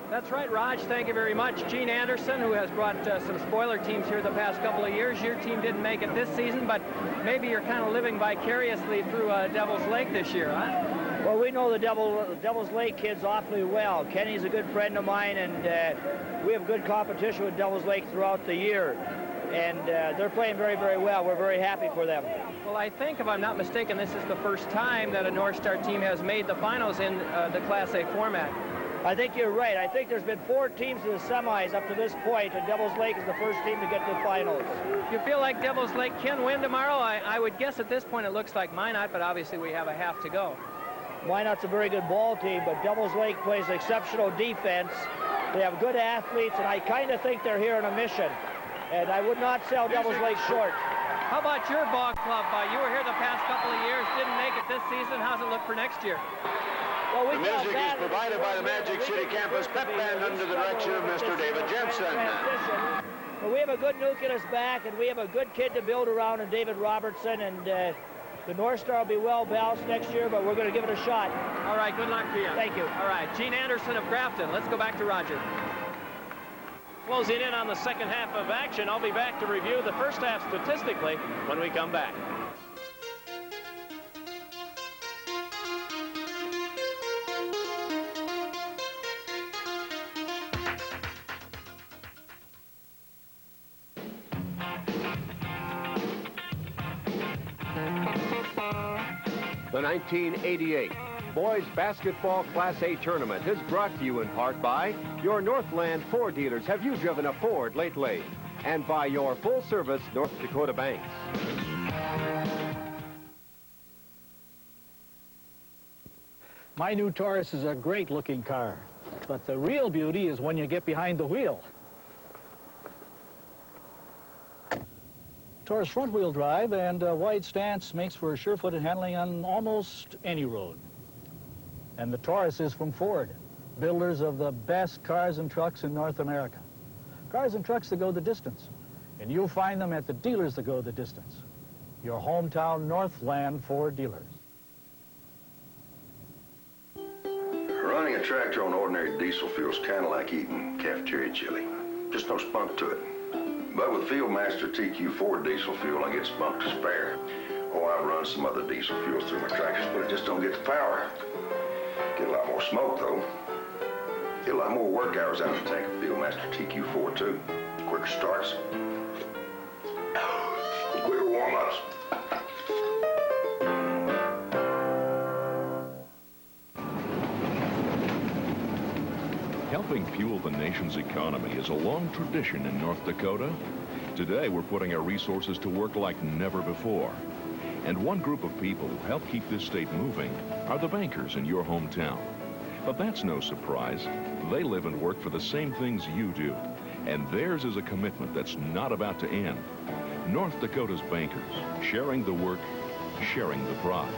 That's right, Raj. Thank you very much. Gene Anderson, who has brought some spoiler teams here the past couple of years. Your team didn't make it this season, but maybe you're kind of living vicariously through Devil's Lake this year, huh? Well, we know the Devil's Lake kids awfully well. Kenny's a good friend of mine, and we have good competition with Devil's Lake throughout the year. And they're playing very, very well. We're very happy for them. Well, I think, if I'm not mistaken, this is the first time that a North Star team has made the finals in the Class A format. I think you're right. I think there's been 4 teams in the semis up to this point, and Devil's Lake is the first team to get to the finals. You feel like Devil's Lake can win tomorrow? I would guess at this point it looks like Minot, but obviously we have a half to go. Minot's a very good ball team, but Devil's Lake plays exceptional defense. They have good athletes, and I kind of think they're here on a mission. And I would not sell Devil's Lake short. How about your ball club? You were here the past couple of years, didn't make it this season. How's it look for next year? Well, the music is provided by the Magic City Campus Pep Band under the direction of Mr. David Jensen. But we have a good nucleus back, and we have a good kid to build around in David Robertson, and the North Star will be well balanced next year, but we're going to give it a shot. All right, good luck to you. Thank you. All right, Gene Anderson of Grafton. Let's go back to Roger. Closing in on the second half of action. I'll be back to review the first half statistically when we come back. The 1988 Boys Basketball Class A Tournament is brought to you in part by your Northland Ford dealers. Have you driven a Ford lately? And by your full-service North Dakota banks. My new Taurus is a great-looking car, but the real beauty is when you get behind the wheel. Taurus front-wheel drive and wide stance makes for sure-footed handling on almost any road. And the Taurus is from Ford, builders of the best cars and trucks in North America. Cars and trucks that go the distance, and you'll find them at the dealers that go the distance. Your hometown Northland Ford dealers. Running a tractor on ordinary diesel fuel is kind of like eating cafeteria chili. Just no spunk to it. But with Fieldmaster TQ Ford diesel fuel, I get spunk to spare. Oh, I've run some other diesel fuels through my tractors, but I just don't get the power. Get a lot more smoke, though. Get a lot more work hours out of the tank of Fieldmaster TQ Ford, too. Quicker starts. Quicker warm-ups. Helping fuel the nation's economy is a long tradition in North Dakota. Today, we're putting our resources to work like never before. And one group of people who help keep this state moving are the bankers in your hometown. But that's no surprise. They live and work for the same things you do. And theirs is a commitment that's not about to end. North Dakota's bankers, sharing the work, sharing the pride.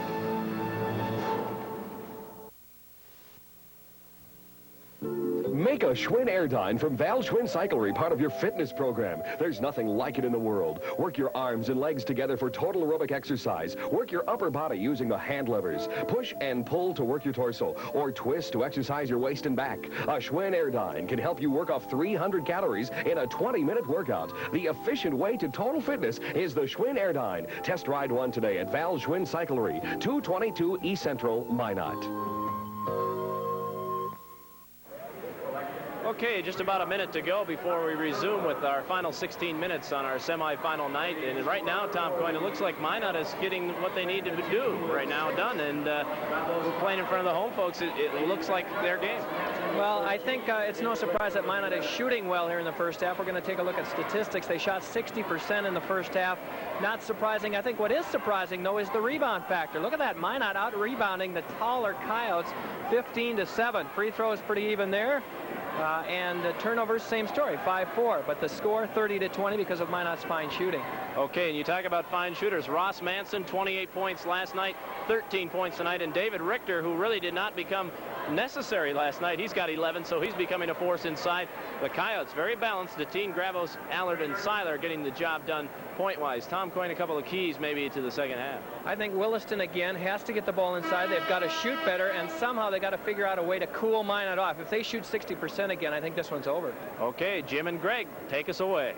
Make a Schwinn Airdyne from Val Schwinn Cyclery part of your fitness program. There's nothing like it in the world. Work your arms and legs together for total aerobic exercise. Work your upper body using the hand levers. Push and pull to work your torso, or twist to exercise your waist and back. A Schwinn Airdyne can help you work off 300 calories in a 20-minute workout. The efficient way to total fitness is the Schwinn Airdyne. Test ride one today at Val Schwinn Cyclery, 222 East Central, Minot. Okay, just about a minute to go before we resume with our final 16 minutes on our semifinal night. And right now, Tom Coyne, it looks like Minot is getting what they need to do right now done. And we're playing in front of the home folks. It looks like their game. Well, I think it's no surprise that Minot is shooting well here in the first half. We're going to take a look at statistics. They shot 60% in the first half. Not surprising. I think what is surprising, though, is the rebound factor. Look at that. Minot out-rebounding the taller Coyotes 15-7. Free throws pretty even there. And turnovers, same story, 5-4. But the score, 30-20 because of Minot's fine shooting. Okay, and you talk about fine shooters. Ross Manson, 28 points last night, 13 points tonight. And David Richter, who really did not become necessary last night, he's got 11, so he's becoming a force inside. The Coyotes, very balanced. Deteen, Gravos, Allard, and Seiler getting the job done point-wise. Tom Coyne, a couple of keys maybe to the second half. I think Williston, again, has to get the ball inside. They've got to shoot better, and somehow they got to figure out a way to cool Minot off. If they shoot 60% again, I think this one's over. Okay, Jim and Greg, take us away.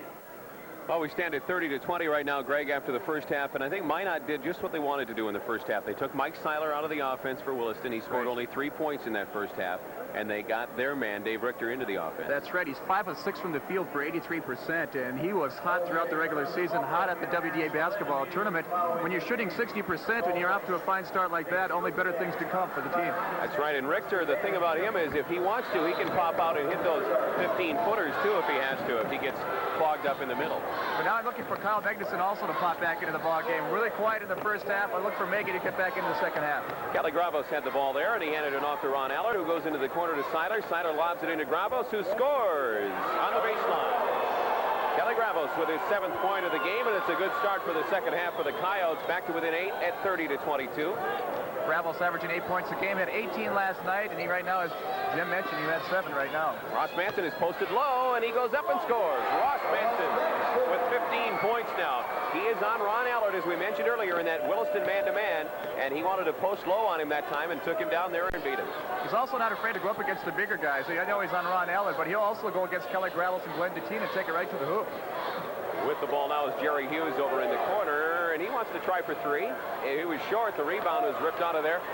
Well, we stand at 30-20 right now, Greg, after the first half, and I think Minot did just what they wanted to do in the first half. They took Mike Seiler out of the offense for Williston. He scored only 3 points in that first half, and they got their man, Dave Richter, into the offense. That's right. He's 5 of 6 from the field for 83%, and he was hot throughout the regular season, hot at the WDA basketball tournament. When you're shooting 60% and you're off to a fine start like that, only better things to come for the team. That's right, and Richter, the thing about him is if he wants to, he can pop out and hit those 15-footers, too, if he has to, if he gets clogged up in the middle. But now I'm looking for Kyle Magnuson also to pop back into the ball game. Really quiet in the first half. I look for Maggie to get back into the second half. Kelly Gravos had the ball there, and he handed it off to Ron Allard, who goes into the corner to Seiler. Seiler lobs it into Gravos, who scores on the baseline. Kelly Gravos with his 7th point of the game, and it's a good start for the second half for the Coyotes, back to within 8 at 30-22. Gravos averaging 8 points a game, had 18 last night, and he right now, as Jim mentioned, he had 7 right now. Ross Manson is posted low, and he goes up and scores. Ross Manson with 15 points now. He is on Ron Allard, as we mentioned earlier, in that Williston man-to-man, and he wanted to post low on him that time and took him down there and beat him. He's also not afraid to go up against the bigger guys. I know he's on Ron Allard, but he'll also go against Kelly Gravos and Glenn Deteen and take it right to the hoop. With the ball now is Jerry Hughes over in the corner, and he wants to try for 3. He was short. The rebound was ripped out of there.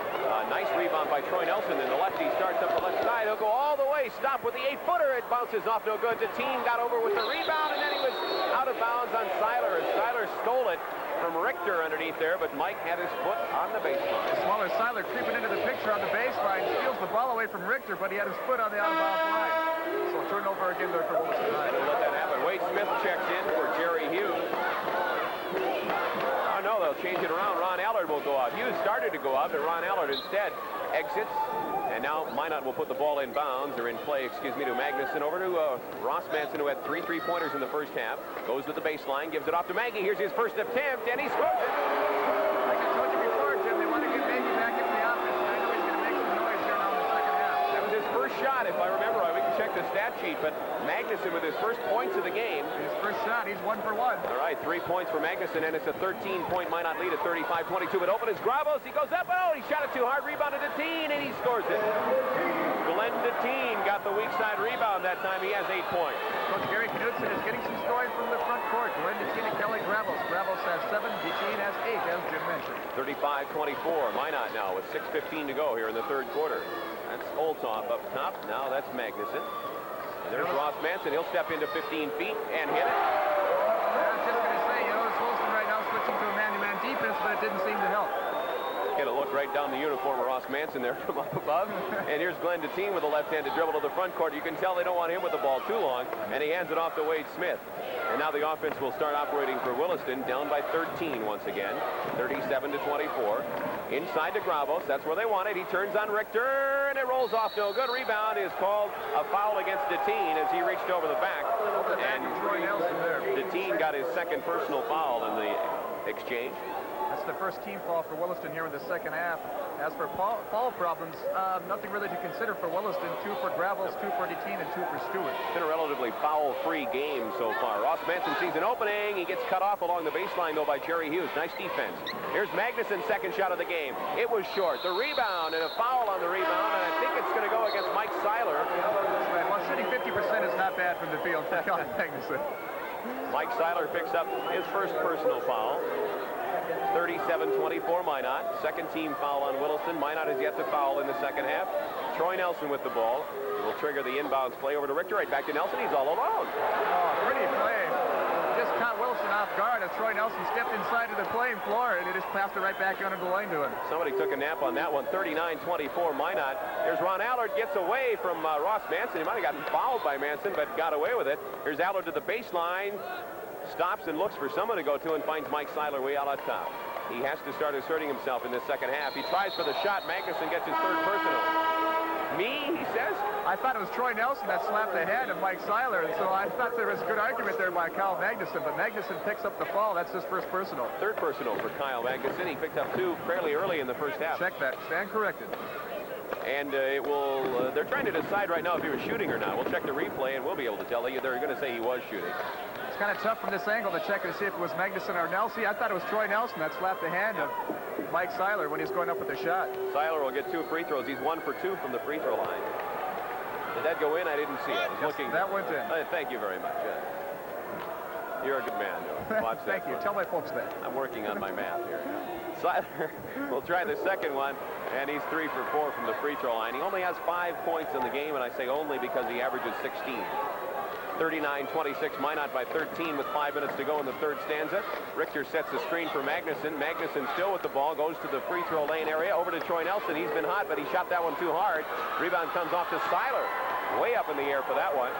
Nice rebound by Troy Nelson, and the lefty starts up the left side. He'll go all the way. Stop with the 8-footer. It bounces off no good. Deteen got over with the rebound, and then he was out of bounds on Seiler. Seiler stole it from Richter underneath there, but Mike had his foot on the baseline. Smaller Seiler creeping into the picture on the baseline, steals the ball away from Richter, but he had his foot on the out-of-bounds line. So turnover again there for Williston. Don't let that happen. Wade Smith checks in for Jerry Hughes. Oh, no, they'll change it around. Ron Allard will go out. Hughes started to go out, but Ron Allard instead exits. And now Minot will put the ball in bounds, or in play, excuse me, to Magnuson. Over to Ross Manson, who had 3 3-pointers in the first half. Goes to the baseline, gives it off to Maggie. Here's his first attempt, and he scores it. Like I told you before, Jim, they want to get Maggie back into the offense. I know he's going to make some noise here now in the second half. That was his first shot, if I remember right. We can check the stat sheet, but Magnuson with his first points of the game. His first shot, he's 1 for 1. All right, 3 points for Magnuson, and it's a 13-point Minot lead at 35-22. But open is Gravos. He goes up. Oh, he shot it too hard. Rebounded to Deteen, and he scores it. Glenn Deteen got the weak side rebound that time. He has 8 points. Coach Gary Knudsen is getting some scoring from the front court. Glenn Deteen and Kelly Gravos. Gravos has 7, Deteen has 8, as Jim mentioned. 35-24. Minot now with 6:15 to go here in the third quarter. That's Olthoff up top. Now that's Magnuson. And there's Ross Manson. He'll step into 15 feet and hit it. I was just going to say, you know, it's Wilson right now switching to a man-to-man defense, but it didn't seem to help. Get a look right down the uniform of Ross Manson there from up above. And here's Glenn Deteen with a left-handed dribble to the front court. You can tell they don't want him with the ball too long, and he hands it off to Wade Smith. And now the offense will start operating for Williston, down by 13 once again, 37-24. Inside to Gravos, that's where they want it. He turns on Richter, and it rolls off no good. Rebound is called a foul against Deteen as he reached over the back. And Deteen got his second personal foul in the exchange. That's the first team foul for Williston here in the second half. As for foul problems, nothing really to consider for Williston. 2 for Gravels, 2 for Deteen, and 2 for Stewart. It's been a relatively foul-free game so far. Ross Manson sees an opening. He gets cut off along the baseline, though, by Jerry Hughes. Nice defense. Here's Magnuson's second shot of the game. It was short. The rebound and a foul on the rebound, and I think it's going to go against Mike Seiler. That's right. Well, shooting 50% is not bad from the field for Colin Magnuson. Mike Seiler picks up his first personal foul. 37-24 Minot. Second team foul on Williston. Minot has yet to foul in the second half. Troy Nelson with the ball. He will trigger the inbounds play over to Richter. Right back to Nelson. He's all alone. Oh, pretty play. Just caught Williston off guard as Troy Nelson stepped inside of the playing floor, and he just passed it right back under the lane to him. Somebody took a nap on that one. 39-24 Minot. There's Ron Allard, gets away from Ross Manson. He might have gotten fouled by Manson, but got away with it. Here's Allard to the baseline. Stops and looks for someone to go to and finds Mike Seiler way out on top. He has to start asserting himself in this second half. He tries for the shot. Magnuson gets his third personal. Me, he says? I thought it was Troy Nelson that slapped the head of Mike Seiler, and so I thought there was a good argument there by Kyle Magnuson, but Magnuson picks up the fall. That's his first personal. Third personal for Kyle Magnuson. He picked up 2 fairly early in the first half. Check that. Stand corrected. And it will, they're trying to decide right now if he was shooting or not. We'll check the replay, and we'll be able to tell you. They're going to say he was shooting. It's kind of tough from this angle to check and see if it was Magnuson or Nelson. I thought it was Troy Nelson that slapped the hand of Mike Seiler when he's going up with the shot. Seiler will get 2 free throws. He's 1 for 2 from the free throw line. Did that go in? I didn't see it. I was looking. That went in. Thank you very much. You're a good man. Watch Thank you. Tell my folks that. I'm working on my math here. Seiler will try the second one, and he's 3 for 4 from the free throw line. He only has 5 points in the game, and I say only because he averages 16. 39-26, Minot by 13 with 5 minutes to go in the third stanza. Richter sets the screen for Magnuson. Magnuson still with the ball, goes to the free throw lane area, over to Troy Nelson. He's been hot, but he shot that one too hard. Rebound comes off to Seiler. Way up in the air for that one.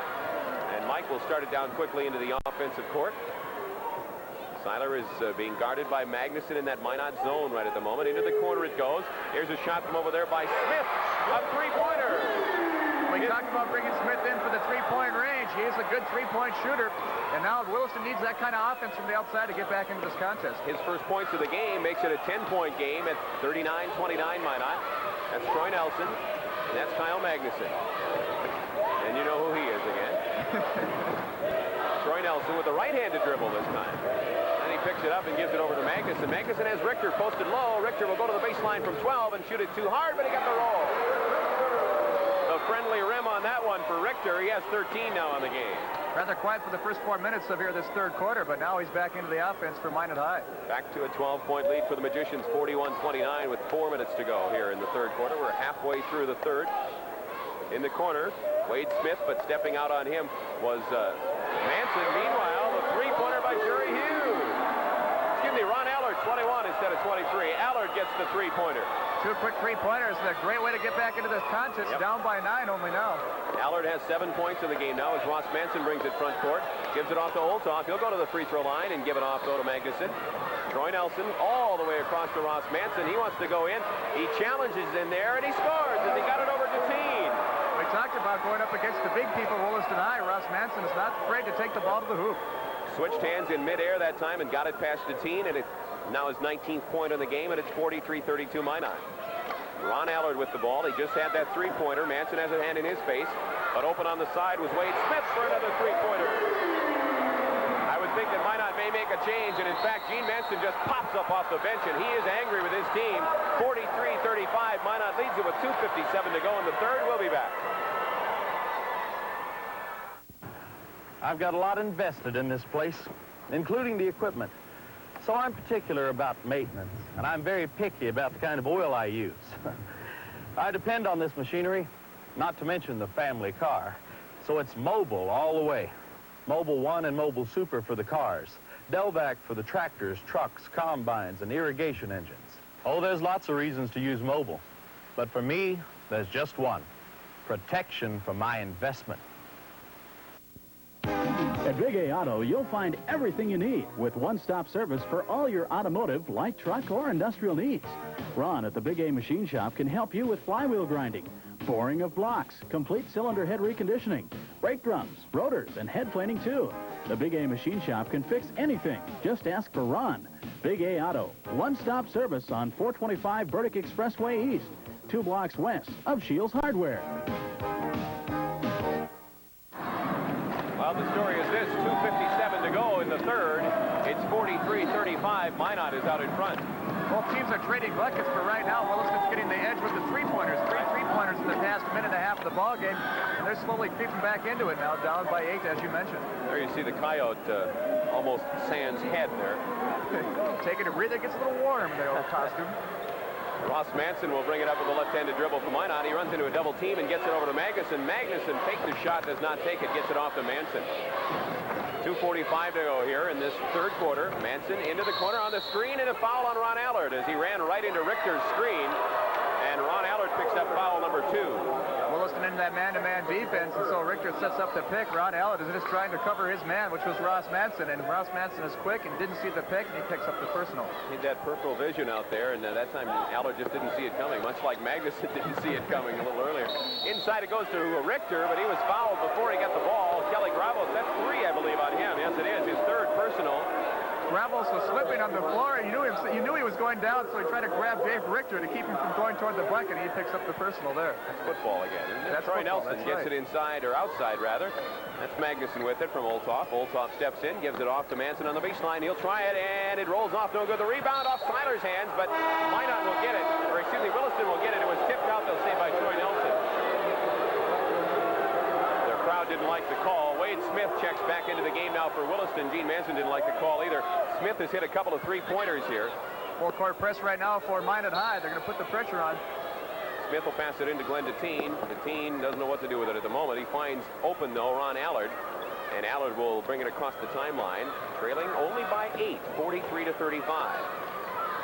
And Mike will start it down quickly into the offensive court. Seiler is being guarded by Magnuson in that Minot zone right at the moment. Into the corner it goes. Here's a shot from over there by Smith. A three-pointer. We talked about bringing Smith in for the three-point range. He is a good three-point shooter. And now Williston needs that kind of offense from the outside to get back into this contest. His first points of the game makes it a 10-point game at 39-29 Minot. That's Troy Nelson. And that's Kyle Magnuson. And you know who he is again. Troy Nelson with the right-handed dribble this time. And he picks it up and gives it over to Magnuson. Magnuson has Richter posted low. Richter will go to the baseline from 12 and shoot it too hard, but he got the roll. The friendly rim on that one for Richter. He has 13 now on the game. Rather quiet for the first 4 minutes of here this third quarter, but now he's back into the offense for Minot High. Back to a 12-point lead for the Magicians, 41-29 with 4 minutes to go here in the third quarter. We're halfway through the third. In the corner, Wade Smith, but stepping out on him was Manson. Meanwhile, the three-pointer by Jerry Hughes. Excuse me, Ron Allard, 21 instead of 23. Allard gets the three-pointer. 2 quick three-pointers. A great way to get back into this contest. Yep. Down by 9 only now. Allard has 7 points in the game now as Ross Manson brings it front court. Gives it off to Olthoff. He'll go to the free throw line and give it off, though, to Magnuson. Troy Nelson all the way across to Ross Manson. He wants to go in. He challenges in there, and he scores as he got it over to Deteen. We talked about going up against the big people, Williston High. Ross Manson is not afraid to take the ball to the hoop. Switched hands in midair that time and got it past Deteen, and it now his 19th point in the game, and it's 43-32 Minot. Ron Allard with the ball. He just had that three-pointer. Manson has a hand in his face, but open on the side was Wade Smith for another three-pointer. I would think that Minot may make a change, and in fact, Gene Manson just pops up off the bench, and he is angry with his team. 43-35. Minot leads it with 2:57 to go in the third. We'll be back. I've got a lot invested in this place, including the equipment. So I'm particular about maintenance, and I'm very picky about the kind of oil I use. I depend on this machinery, not to mention the family car, so it's mobile all the way. Mobile 1 and Mobile Super for the cars, Delvac for the tractors, trucks, combines, and irrigation engines. Oh, there's lots of reasons to use mobile, but for me, there's just one: protection for my investment. At Big A Auto, you'll find everything you need with one-stop service for all your automotive, light truck, or industrial needs. Ron at the Big A Machine Shop can help you with flywheel grinding, boring of blocks, complete cylinder head reconditioning, brake drums, rotors, and head planing too. The Big A Machine Shop can fix anything. Just ask for Ron. Big A Auto, one-stop service on 425 Burdick Expressway East, 2 blocks west of Shields Hardware. Well, the story is this, 2:57 to go in the third. It's 43-35. Minot is out in front. Both teams are trading buckets, but right now Williston's getting the edge with the three-pointers. 3 three-pointers in the past minute and a half of the ball game, and they're slowly creeping back into it now, down by 8, as you mentioned. There you see the Coyote almost sans head there. Taking a breather, gets a little warm in their old costume. Ross Manson will bring it up with a left-handed dribble from Minot. He runs into a double team and gets it over to Magnuson. Magnuson takes the shot, does not take it, gets it off to Manson. 2:45 to go here in this third quarter. Manson into the corner on the screen, and a foul on Ron Allard as he ran right into Richter's screen. And Ron Allard picks up foul number 2. Williston in that man-to-man defense, and so Richter sets up the pick. Ron Allard is just trying to cover his man, which was Ross Manson, and Ross Manson is quick and didn't see the pick, and he picks up the personal. He had that peripheral vision out there, and that time Allard just didn't see it coming, much like Magnuson didn't see it coming a little earlier. Inside it goes to Richter, but he was fouled before he got the ball. Kelly Gravos, that's 3, I believe, on him. Yes, it is, his third personal. Gravos was slipping on the floor, and you knew he was going down, so he tried to grab Dave Richter to keep him from going toward the bucket, and he picks up the personal there. That's football again, isn't it? That's Troy football, Nelson that's gets right. it inside, or outside, rather. That's Magnuson with it from Olthoff. Olthoff steps in, gives it off to Manson on the baseline. He'll try it, and it rolls off. No good. The rebound off Seiler's hands, but Minot will get it. Or, excuse me, Williston will get it. It was tipped out, they'll say, by Troy Nelson. Their crowd didn't like the call. Wade Smith checks back into the game now for Williston. Gene Manson didn't like the call either. Smith has hit a couple of three-pointers here. Full court press right now for Minot High. They're going to put the pressure on. Smith will pass it into Glenn Deteen. Deteen doesn't know what to do with it at the moment. He finds open, though, Ron Allard. And Allard will bring it across the timeline, trailing only by 8, 43-35.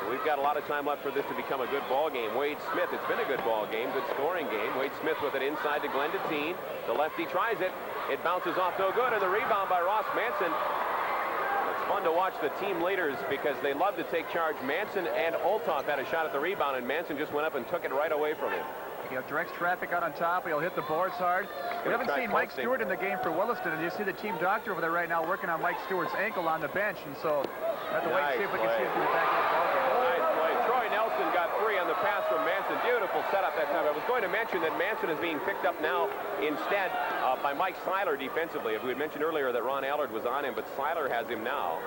We've got a lot of time left for this to become a good ball game. Wade Smith, it's been a good ball game, good scoring game. Wade Smith with it inside to Glenn Deteen. The lefty tries it. It bounces off no good, and the rebound by Ross Manson. It's fun to watch the team leaders because they love to take charge. Manson and Olthoff had a shot at the rebound, and Manson just went up and took it right away from him. He directs traffic out on top. He'll hit the boards hard. We haven't seen Mike Stewart in the game for Williston, and you see the team doctor over there right now working on Mike Stewart's ankle on the bench, and so we have to wait and see if we can see if we can get back in the ball game. Nice play. Troy Nelson got 3 on the pass from Manson. Beautiful setup that time. I was going to mention that Manson is being picked up now instead by Mike Seiler defensively. As we had mentioned earlier that Ron Allard was on him, but Seiler has him now.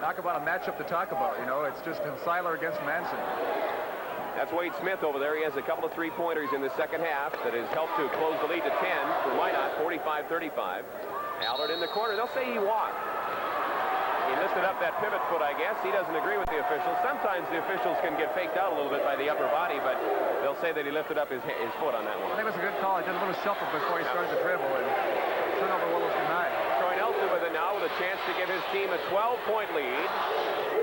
Talk about a matchup to talk about, you know. It's just Seiler against Manson. That's Wade Smith over there. He has a couple of three-pointers in the second half that has helped to close the lead to 10 for Minot, 45-35. Allard in the corner. They'll say he walked. He lifted up that pivot foot, I guess. He doesn't agree with the officials. Sometimes the officials can get faked out a little bit by the upper body, but they'll say that he lifted up his foot on that one. I think it was a good call. He did a little shuffle before he started the dribble and turned over Williston High. Troy Nelson with it now with a chance to give his team a 12-point lead.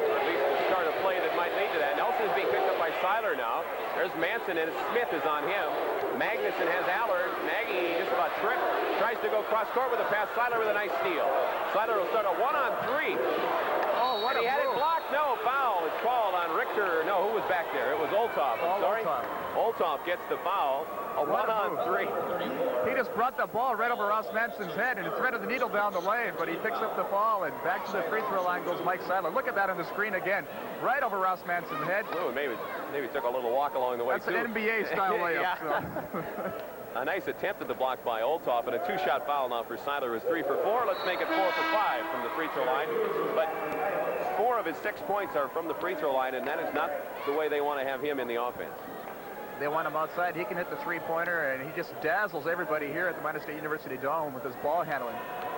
Or at least to start a play that might lead to that. Nelson is being picked up by Seiler now. There's Manson, and Smith is on him. Magnuson has Allard. Nagy just about tripped. Tries to go cross-court with a pass. Seiler with a nice steal. Seiler will start a 1-on-3. Oh, what and he had it blocked. No, foul. It's called on Richter. No, who was back there? It was Olthoff. Sorry. Olthoff gets the foul. A 1-on-3. He just brought the ball right over Ross Manson's head and threaded the needle down the lane, but he picks up the ball, and back to the free throw line goes Mike Seiler. Look at that on the screen again. Right over Ross Manson's head. Oh, maybe took a little walk along the way, That's an NBA-style layup. Yeah. So. A nice attempt at the block by Olthoff, and a 2-shot foul now for Seiler, who's 3 for 4. Let's make it 4 for 5 from the free throw line. But 4 of his 6 points are from the free throw line, and that is not the way they want to have him in the offense. They want him outside. He can hit the three-pointer, and he just dazzles everybody here at the Minot State University Dome with his ball handling.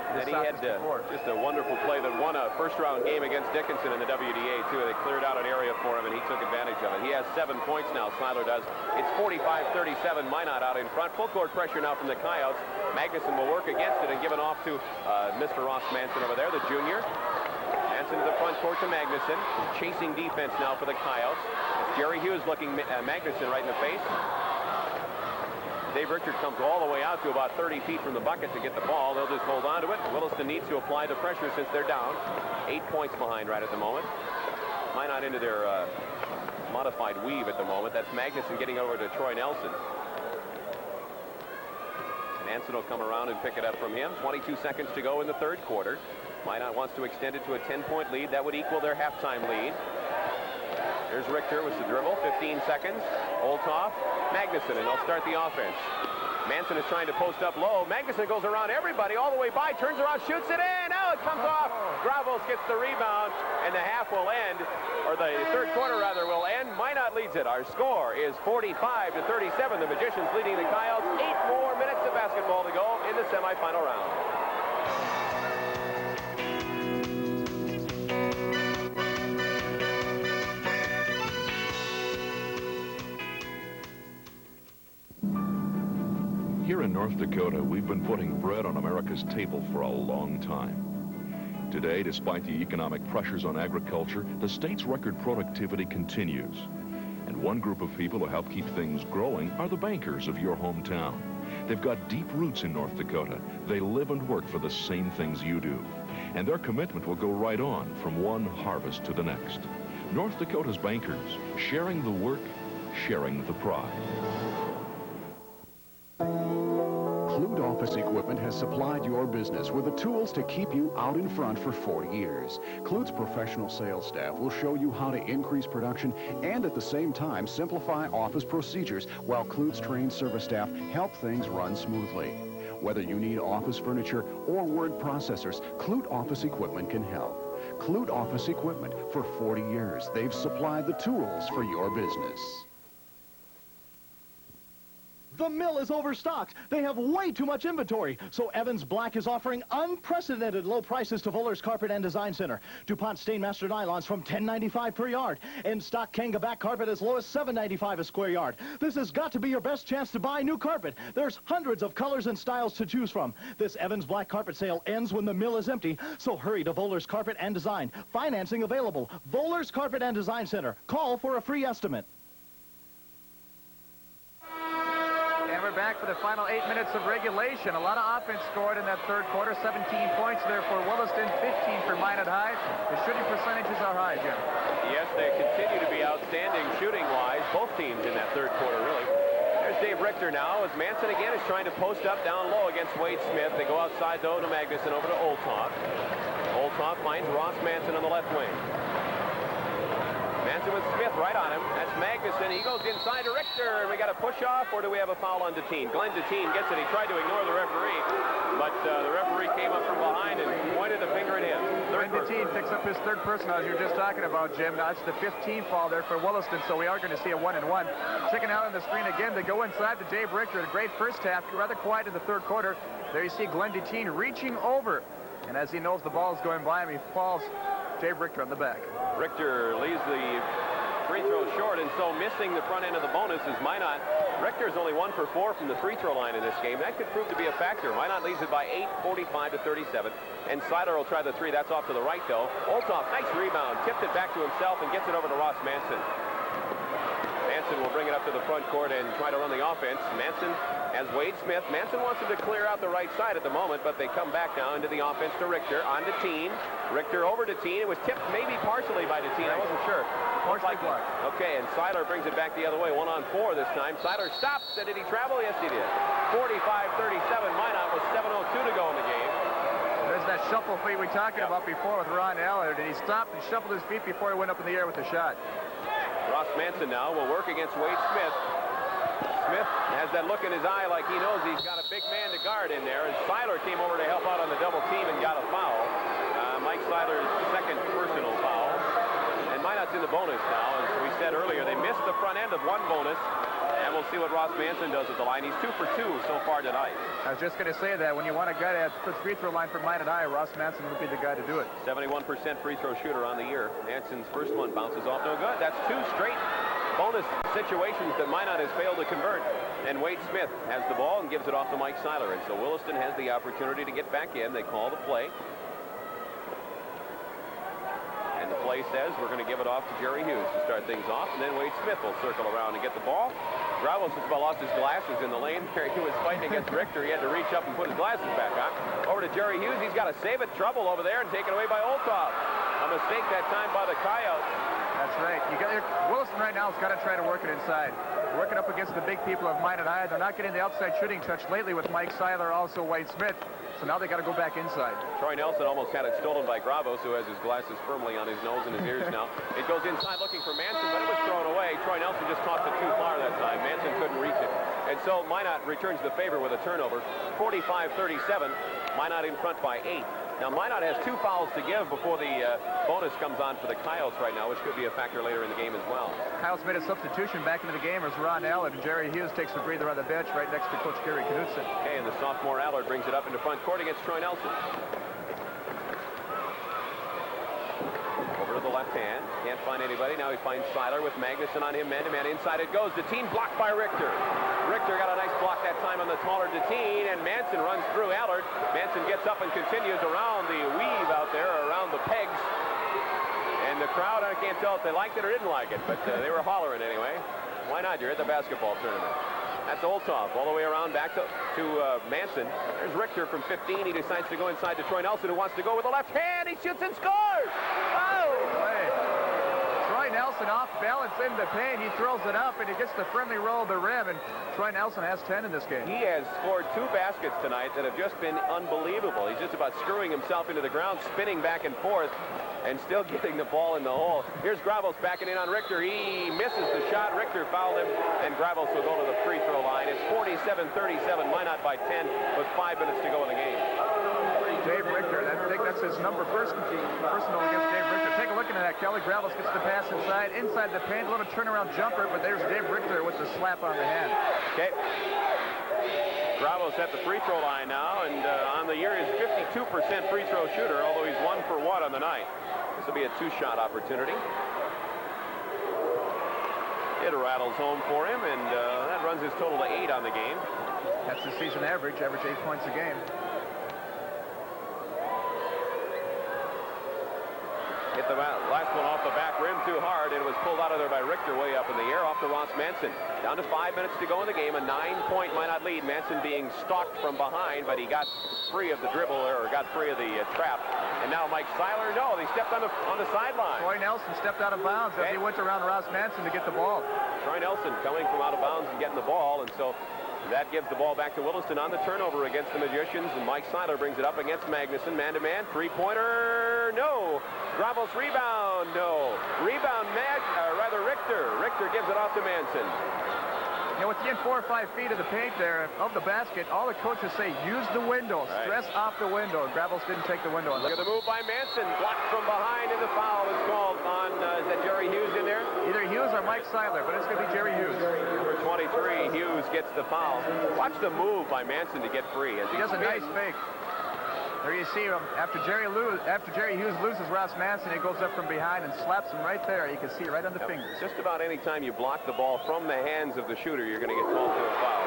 And he had just a wonderful play that won a first-round game against Dickinson in the WDA, too. They cleared out an area for him, and he took advantage of it. He has 7 points now, Seiler does. It's 45-37, Minot out in front. Full court pressure now from the Coyotes. Magnuson will work against it and give it off to Mr. Ross Manson over there, the junior. Manson to the front court to Magnuson. Chasing defense now for the Coyotes. Jerry Hughes looking Magnuson right in the face. Dave Richard comes all the way out to about 30 feet from the bucket to get the ball. They'll just hold on to it. Williston needs to apply the pressure since they're down. 8 points behind right at the moment. Minot into their modified weave at the moment. That's Magnuson getting over to Troy Nelson. Manson will come around and pick it up from him. 22 seconds to go in the third quarter. Minot wants to extend it to a 10-point lead. That would equal their halftime lead. Here's Richter with the dribble, 15 seconds. Olthoff, Magnuson, and they'll start the offense. Manson is trying to post up low. Magnuson goes around everybody all the way by, turns around, shoots it in. Now it comes off. Gravos gets the rebound, and the half will end, or the third quarter rather will end. Minot leads it. Our score is 45-37. The Magicians leading the Coyotes. 8 more minutes of basketball to go in the semifinal round. Here in North Dakota, we've been putting bread on America's table for a long time. Today, despite the economic pressures on agriculture, the state's record productivity continues. And one group of people who help keep things growing are the bankers of your hometown. They've got deep roots in North Dakota. They live and work for the same things you do. And their commitment will go right on from one harvest to the next. North Dakota's bankers, sharing the work, sharing the pride. Clute Office Equipment has supplied your business with the tools to keep you out in front for 40 years. Clute's professional sales staff will show you how to increase production and at the same time simplify office procedures while Clute's trained service staff help things run smoothly. Whether you need office furniture or word processors, Clute Office Equipment can help. Clute Office Equipment, for 40 years, they've supplied the tools for your business. The mill is overstocked. They have way too much inventory. So Evans Black is offering unprecedented low prices to Fuller's Carpet and Design Center. DuPont Stainmaster nylons from $10.95 per yard. In stock Kanga back carpet as low as $7.95 a square yard. This has got to be your best chance to buy new carpet. There's hundreds of colors and styles to choose from. This Evans Black carpet sale ends when the mill is empty. So hurry to Fuller's Carpet and Design. Financing available. Fuller's Carpet and Design Center. Call for a free estimate. And we're back for the final 8 minutes of regulation. A lot of offense scored in that third quarter. 17 points there for Williston, 15 for Minot High. The shooting percentages are high, Jim. Yes, they continue to be outstanding shooting-wise, both teams in that third quarter, really. There's Dave Richter now, as Manson again is trying to post up down low against Wade Smith. They go outside, though, to Magnuson, over to Olthoff. Olthoff finds Ross Manson on the left wing. Manson with Smith right on him. That's Magnuson. He goes inside to Richter. And we got a push-off, or do we have a foul on Deteen? Glenn Deteen gets it. He tried to ignore the referee, but the referee came up from behind and pointed the finger at him. Glenn Deteen picks up his third personal, as you were just talking about, Jim. That's the 15th foul there for Williston, so we are going to see a 1-and-1. Checking out on the screen again, they go inside to Dave Richter. A great first half, rather quiet in the third quarter. There you see Glenn Deteen reaching over, and as he knows the ball is going by him, he falls Dave Richter on the back. Richter leaves the free throw short, and so missing the front end of the bonus is Minot. Richter is only 1 for 4 from the free throw line in this game. That could prove to be a factor. Minot leads it by 8, 45-37. And Seiler will try the three. That's off to the right, though. Olthoff, nice rebound. Tipped it back to himself and gets it over to Ross Manson. Manson will bring it up to the front court and try to run the offense. Manson has Wade Smith. Manson wants him to clear out the right side at the moment, but they come back now into the offense to Richter. On to Deteen. Richter over to Deteen. It was tipped maybe partially by Deteen. I wasn't sure. Partially blocked. Okay, and Seiler brings it back the other way. 1-on-4 this time. Seiler stops. Did he travel? Yes, he did. 45-37. Minot with 7:02 to go in the game. There's that shuffle feet we talked about before with Ron Allard, and he stopped and shuffled his feet before he went up in the air with the shot. Ross Manson now will work against Wade Smith. Smith has that look in his eye like he knows he's got a big man to guard in there, and Seiler came over to help out on the double team and got a foul. Mike Seiler's second personal foul. And Minot's in the bonus now. As we said earlier, they missed the front end of one bonus, and we'll see what Ross Manson does at the line. He's 2 for 2 so far tonight. I was just going to say that when you want a guy at the free throw line for Minot High, Ross Manson would be the guy to do it. 71% free throw shooter on the year. Manson's first one bounces off no good. That's 2 straight bonus situations that Minot has failed to convert. And Wade Smith has the ball and gives it off to Mike Seiler. And so Williston has the opportunity to get back in. They call the play. And the play says we're going to give it off to Jerry Hughes to start things off. And then Wade Smith will circle around and get the ball. Gravos has about lost his glasses in the lane there. He was fighting against Richter. He had to reach up and put his glasses back on. Over to Jerry Hughes. He's got to save it. Trouble over there and taken away by Olthoff. A mistake that time by the Coyotes. That's right. Williston right now has got to try to work it inside. working up against the big people of Minot High. They're not getting the outside shooting touch lately with Mike Seiler, also White Smith. So now they got to go back inside. Troy Nelson almost had it stolen by Gravos, who has his glasses firmly on his nose and his ears now. It goes inside looking for Manson, but it was thrown away. Troy Nelson just tossed it too far that time. Manson couldn't reach it. And so Minot returns the favor with a turnover. 45-37. Minot in front by 8. Now, Minot has 2 fouls to give before the bonus comes on for the Coyotes right now, which could be a factor later in the game as well. Coyotes made a substitution back into the game as Ron Allard and Jerry Hughes takes a breather on the bench right next to Coach Gary Knudsen. Okay, and the sophomore Allard brings it up into front court against Troy Nelson. Over to the left hand. Can't find anybody. Now he finds Seiler with Magnuson on him. Man-to-man inside it goes. Deteen blocked by Richter. Richter got a nice block that time on the taller Deteen, and Manson runs through Allard. Manson gets up and continues around the weave out there, around the pegs. And the crowd, I can't tell if they liked it or didn't like it, but they were hollering anyway. Why not? You're at the basketball tournament. That's Olthoff all the way around back to Manson. There's Richter from 15. He decides to go inside to Troy Nelson, who wants to go with the left hand. He shoots and scores! Oh! Troy Nelson off balance in the paint. He throws it up, and he gets the friendly roll of the rim, and Troy Nelson has 10 in this game. He has scored 2 baskets tonight that have just been unbelievable. He's just about screwing himself into the ground, spinning back and forth, and still getting the ball in the hole. Here's Gravos backing in on Richter. He misses the shot. Richter fouled him, and Gravos will go to the free throw line. It's 47-37, Minot by 10 with 5 minutes to go in the game. Dave Richter, I think that's his number personal against Dave Richter. Take a look at that. Kelly Gravos gets the pass inside the paint, a little turnaround jumper, but there's Dave Richter with the slap on the hand. Okay. Gravos at the free throw line now, and on the year is 52% free throw shooter, although he's 1 for 1 on the night. This will be a 2-shot opportunity. It rattles home for him, and that runs his total to 8 on the game. That's the season average 8 points a game. Hit the last one off the back rim too hard, and it was pulled out of there by Richter way up in the air off to Ross Manson. Down to 5 minutes to go in the game, a 9-point Minot lead. Manson being stalked from behind, but he got free of the dribble, or got free of the trap. And now Mike Seiler, no, they stepped on the sideline. Troy Nelson stepped out of bounds as he went around Ross Manson to get the ball. Troy Nelson coming from out of bounds and getting the ball, and so that gives the ball back to Williston on the turnover against the Magicians, and Mike Seiler brings it up against Magnuson. Man-to-man, three-pointer, no. Gravos rebound, no. Rebound, Richter. Richter gives it off to Manson. And within 4 or 5 feet of the paint there, of the basket, all the coaches say, use the window, stress off the window. Gravos didn't take the window. Look at the move by Manson, blocked from behind, and the foul is called on, is that Jerry Hughes in there? Either Hughes or Mike Seiler, but it's going to be Jerry Hughes. Number 23, Hughes gets the foul. Watch the move by Manson to get free. He does a nice fake. There you see him. After Jerry Hughes loses Ross Manson, he goes up from behind and slaps him right there. You can see it right on the fingers. Just about any time you block the ball from the hands of the shooter, you're going to get called for a foul.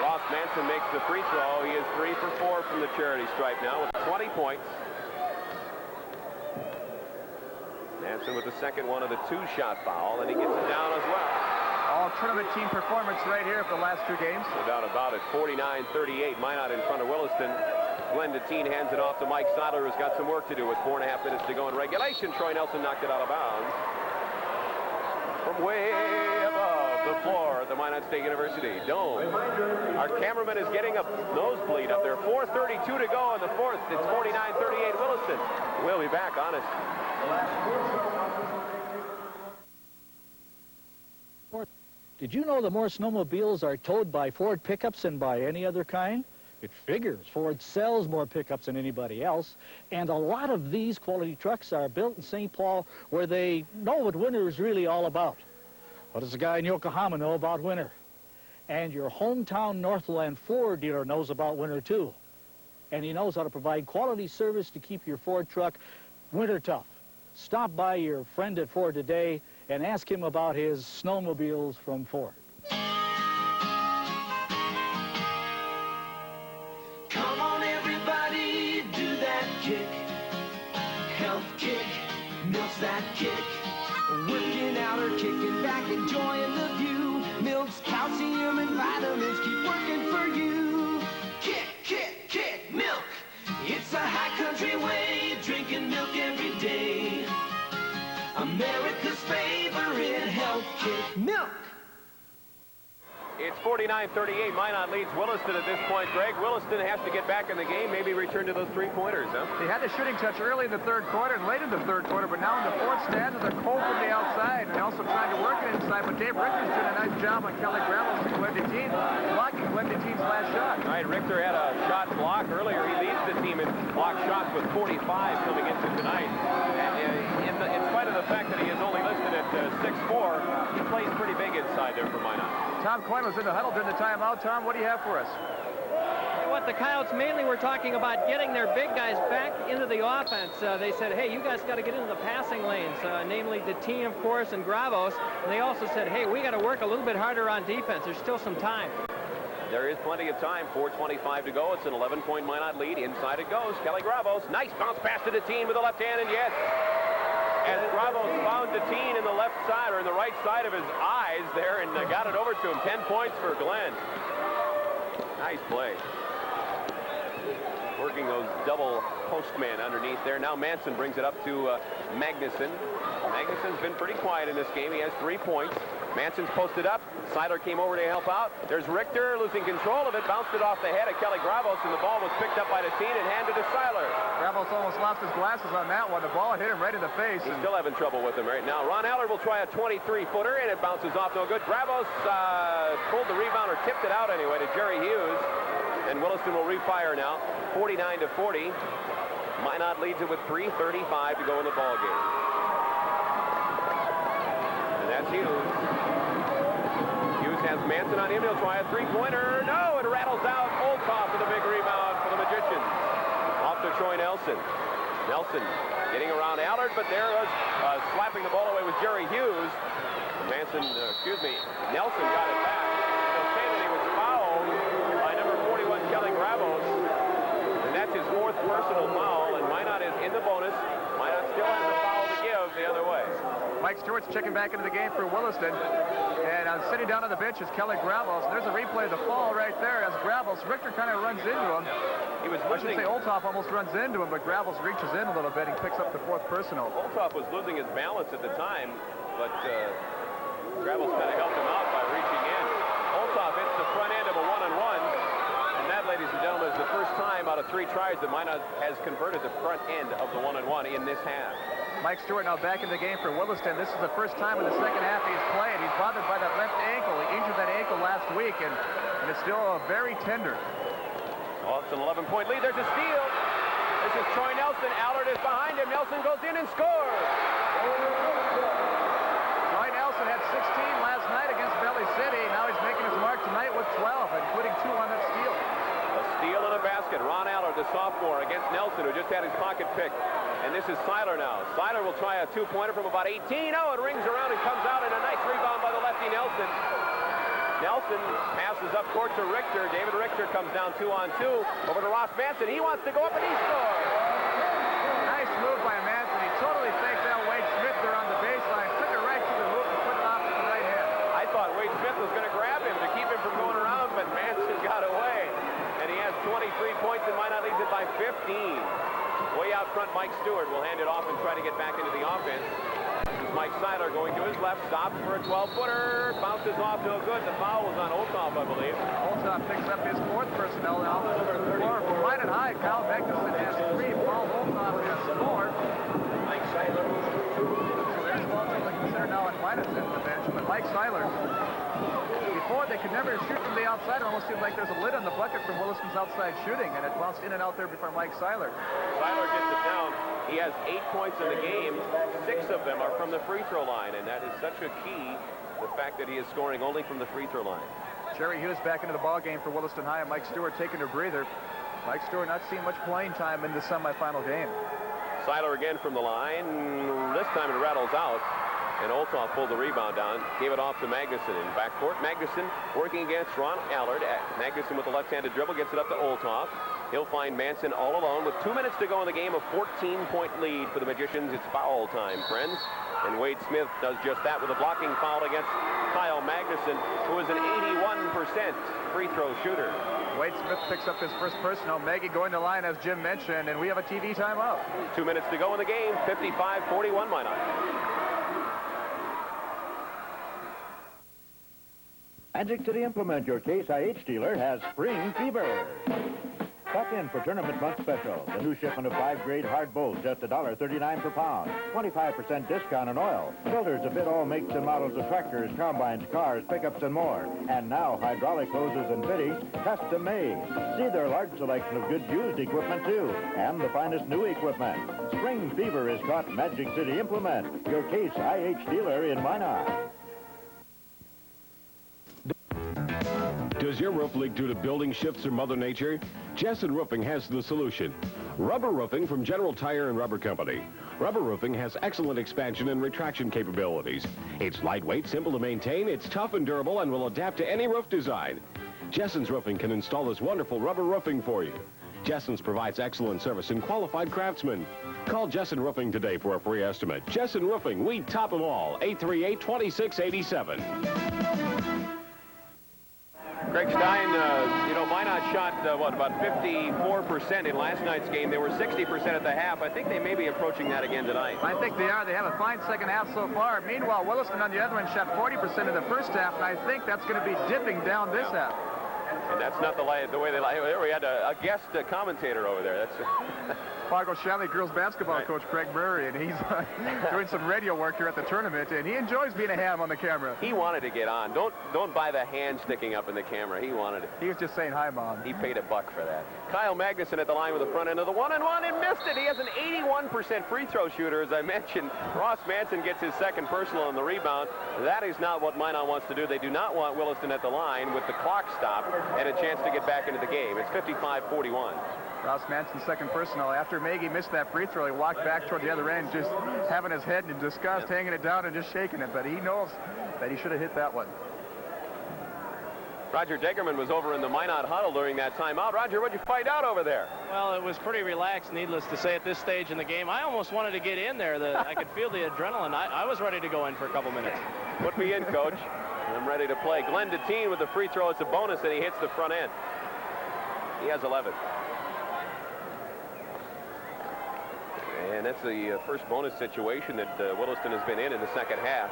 Ross Manson makes the free throw. He is 3 for 4 from the charity stripe now with 20 points. Manson with the second one of the 2-shot foul, and he gets it down as well. All tournament team performance right here for the last 2 games. No doubt about it. 49-38, Minot in front of Williston. Glenn Deteen hands it off to Mike Seiler, who's got some work to do with 4.5 minutes to go in regulation. Troy Nelson knocked it out of bounds. From way above the floor at the Minot State University Dome. Our cameraman is getting a nosebleed up there. 4:32 to go in the fourth. It's 49-38 Williston. We'll be back on it. Did you know that more snowmobiles are towed by Ford pickups than by any other kind? It figures. Ford sells more pickups than anybody else, and a lot of these quality trucks are built in St. Paul, where they know what winter is really all about. What does the guy in Yokohama know about winter? And your hometown Northland Ford dealer knows about winter too. And he knows how to provide quality service to keep your Ford truck winter tough. Stop by your friend at Ford today and ask him about his snowmobiles from Ford. Come on, everybody, do that kick. Health kick, milks that kick. Working out or kicking back, enjoying the view. Milk's calcium and vitamins keep working for you. Kick, kick, kick, milk. It's a high country way, drinking milk every day. America's favorite health kick, milk. 49-38. Minot leads Williston at this point. Greg, Williston has to get back in the game, maybe return to those three-pointers, huh? He had the shooting touch early in the third quarter and late in the third quarter, but now in the fourth stanza, they're cold from the outside and also trying to work it inside. But Dave Richter's doing a nice job on Kelly Gravels and Glenn DeTeen, blocking Glenn DeTeen's last shot. All right, Richter had a shot block earlier. He leads the team in block shots with 45 coming into tonight. And in spite of the fact that he is only listed at 6'4", he plays pretty big inside there for Minot. Tom Coyne was in the huddle during the timeout. Tom, what do you have for us? What the Coyotes mainly were talking about getting their big guys back into the offense. They said, hey, you guys got to get into the passing lanes, namely DeTeen, of course, and Gravos. And they also said, hey, we got to work a little bit harder on defense. There's still some time. There is plenty of time. 4:25 to go. It's an 11-point Minot lead. Inside it goes. Kelly Gravos. Nice bounce pass to DeTeen with the left hand, and yes, as Gravos found DeTeen in the left side, or in the right side of his eyes there, and got it over to him. 10 points for Glenn. Nice play. Working those double postmen underneath there. Now Manson brings it up to Magnuson. Magnuson's been pretty quiet in this game. He has 3 points. Manson's posted up. Seiler came over to help out. There's Richter losing control of it. Bounced it off the head of Kelly Gravos, and the ball was picked up by DeTeen and handed to Seiler. Gravos almost lost his glasses on that one. The ball hit him right in the face. He's still having trouble with him right now. Ron Allard will try a 23-footer, and it bounces off no good. Gravos pulled the rebound, or tipped it out anyway, to Jerry Hughes. And Williston will refire now. 49-40. Minot leads it with 3:35 to go in the ball game. And that's Hughes. Hughes has Manson on him. He'll try a three-pointer. No, it rattles out. Olkoff with a big rebound for the Magicians. Off to Troy Nelson. Nelson getting around Allard, but there was slapping the ball away with Jerry Hughes. Nelson got it back. They'll say that he was fouled by number 41, Kelly Gravos. And that's his fourth personal foul, and Minot is in the bonus. Minot still has a foul to give the other way. Mike Stewart's checking back into the game for Williston. And sitting down on the bench is Kelly Gravos. And there's a replay of the fall right there as Gravos. Richter kind of runs into him. He was I should say Olthoff almost runs into him, but Gravos reaches in a little bit and picks up the fourth personal. Olthoff was losing his balance at the time, but Gravos kind of helped him out by reaching in. Olthoff hits the front end of a one-on-one. And that, ladies and gentlemen, is the first time out of 3 tries that Minot has converted the front end of the one-on-one in this half. Mike Stewart now back in the game for Williston. This is the first time in the second half he's played. He's bothered by that left ankle. He injured that ankle last week, and it's still very tender. Oh, it's an 11-point lead. There's a steal. This is Troy Nelson. Allard is behind him. Nelson goes in and scores. Troy Nelson had 16 last night against Valley City. Now he's making his mark tonight with 12, including 2 on that steal. A steal and a basket. Ron Allard, the sophomore, against Nelson, who just had his pocket picked. And this is Seiler now. Seiler will try a 2-pointer from about 18. Oh, it rings around and comes out, and a nice rebound by the lefty Nelson. Nelson passes up court to Richter. David Richter comes down 2-on-2 over to Ross Manson. He wants to go up, and he scores. Nice move by Manson. He totally faked out Wade Smith there on the baseline. Took it right to the hoop and put it off with the right hand. I thought Wade Smith was going to grab him to keep him from going around, but Manson got away. And he has 23 points, and Minot leads it by 15. Way out front, Mike Stewart will hand it off and try to get back into the offense. This is Mike Seiler going to his left, stops for a 12-footer, bounces off, no good. The foul was on Olthoff, I believe. Olthoff picks up his fourth personnel now. For Minot High, Kyle Magnuson has 3. Paul Olthoff has 4. Mike Seiler. So there's ball to consider now at Minot's end of the bench, but Mike Seiler. Before, they could never shoot from the outside. It almost seems like there's a lid on the bucket from Williston's outside shooting, and it bounced in and out there before Mike Seiler. Seiler gets it down. He has 8 points in the game. 6 of them are from the free throw line, and that is such a key, the fact that he is scoring only from the free throw line. Jerry Hughes back into the ball game for Williston High, and Mike Stewart taking a breather. Mike Stewart not seeing much playing time in the semifinal game. Seiler again from the line. This time it rattles out. And Olthoff pulled the rebound down, gave it off to Magnuson in backcourt. Magnuson working against Ron Allard. Magnuson with the left-handed dribble gets it up to Olthoff. He'll find Manson all alone with 2 minutes to go in the game. A 14-point lead for the Magicians. It's foul time, friends. And Wade Smith does just that with a blocking foul against Kyle Magnuson, who is an 81% free throw shooter. Wade Smith picks up his first personal. Maggie going to line, as Jim mentioned, and we have a TV timeout. 2 minutes to go in the game. 55-41 Minot. Magic City Implement, your Case IH dealer, has spring fever. Cut in for Tournament Month Special. The new shipment of 5-grade hard bolts, just $1.39 per pound. 25% discount on oil. Filters to fit all makes and models of tractors, combines, cars, pickups, and more. And now hydraulic hoses and fittings, custom made. See their large selection of good used equipment, too. And the finest new equipment. Spring fever is caught Magic City Implement, your Case IH dealer in Minot. Does your roof leak due to building shifts or Mother Nature? Jessen Roofing has the solution. Rubber roofing from General Tire and Rubber Company. Rubber roofing has excellent expansion and retraction capabilities. It's lightweight, simple to maintain, it's tough and durable, and will adapt to any roof design. Jessen's Roofing can install this wonderful rubber roofing for you. Jessen's provides excellent service and qualified craftsmen. Call Jessen Roofing today for a free estimate. Jessen Roofing, we top them all. 838-2687. Greg Stein, Minot shot, about 54% in last night's game. They were 60% at the half. I think they may be approaching that again tonight. I think they are. They have a fine second half so far. Meanwhile, Williston on the other end shot 40% in the first half, and I think that's going to be dipping down this half. And that's not the way they like. We had a guest commentator over there. That's Fargo Shanley girls basketball coach Craig Murray, and he's doing some radio work here at the tournament, and he enjoys being a ham on the camera. He wanted to get on. Don't buy the hand sticking up in the camera. He wanted it. He was just saying hi, Mom. He paid $1 for that. Kyle Magnuson at the line with the front end of the one-and-one and missed it. He has an 81% free throw shooter, as I mentioned. Ross Manson gets his second personal on the rebound. That is not what Minot wants to do. They do not want Williston at the line with the clock stopped and a chance to get back into the game. It's 55-41. Ross Manson's second personal. After Maggie missed that free throw, he walked back toward the other end, just having his head in disgust, hanging it down and just shaking it. But he knows that he should have hit that one. Roger Degerman was over in the Minot huddle during that timeout. Roger, what'd you find out over there? Well, it was pretty relaxed, needless to say, at this stage in the game. I almost wanted to get in there. I could feel the adrenaline. I was ready to go in for a couple minutes. Put me in, Coach. I'm ready to play. Glenn Deteen with the free throw. It's a bonus, and he hits the front end. He has 11. And that's the first bonus situation that Williston has been in the second half.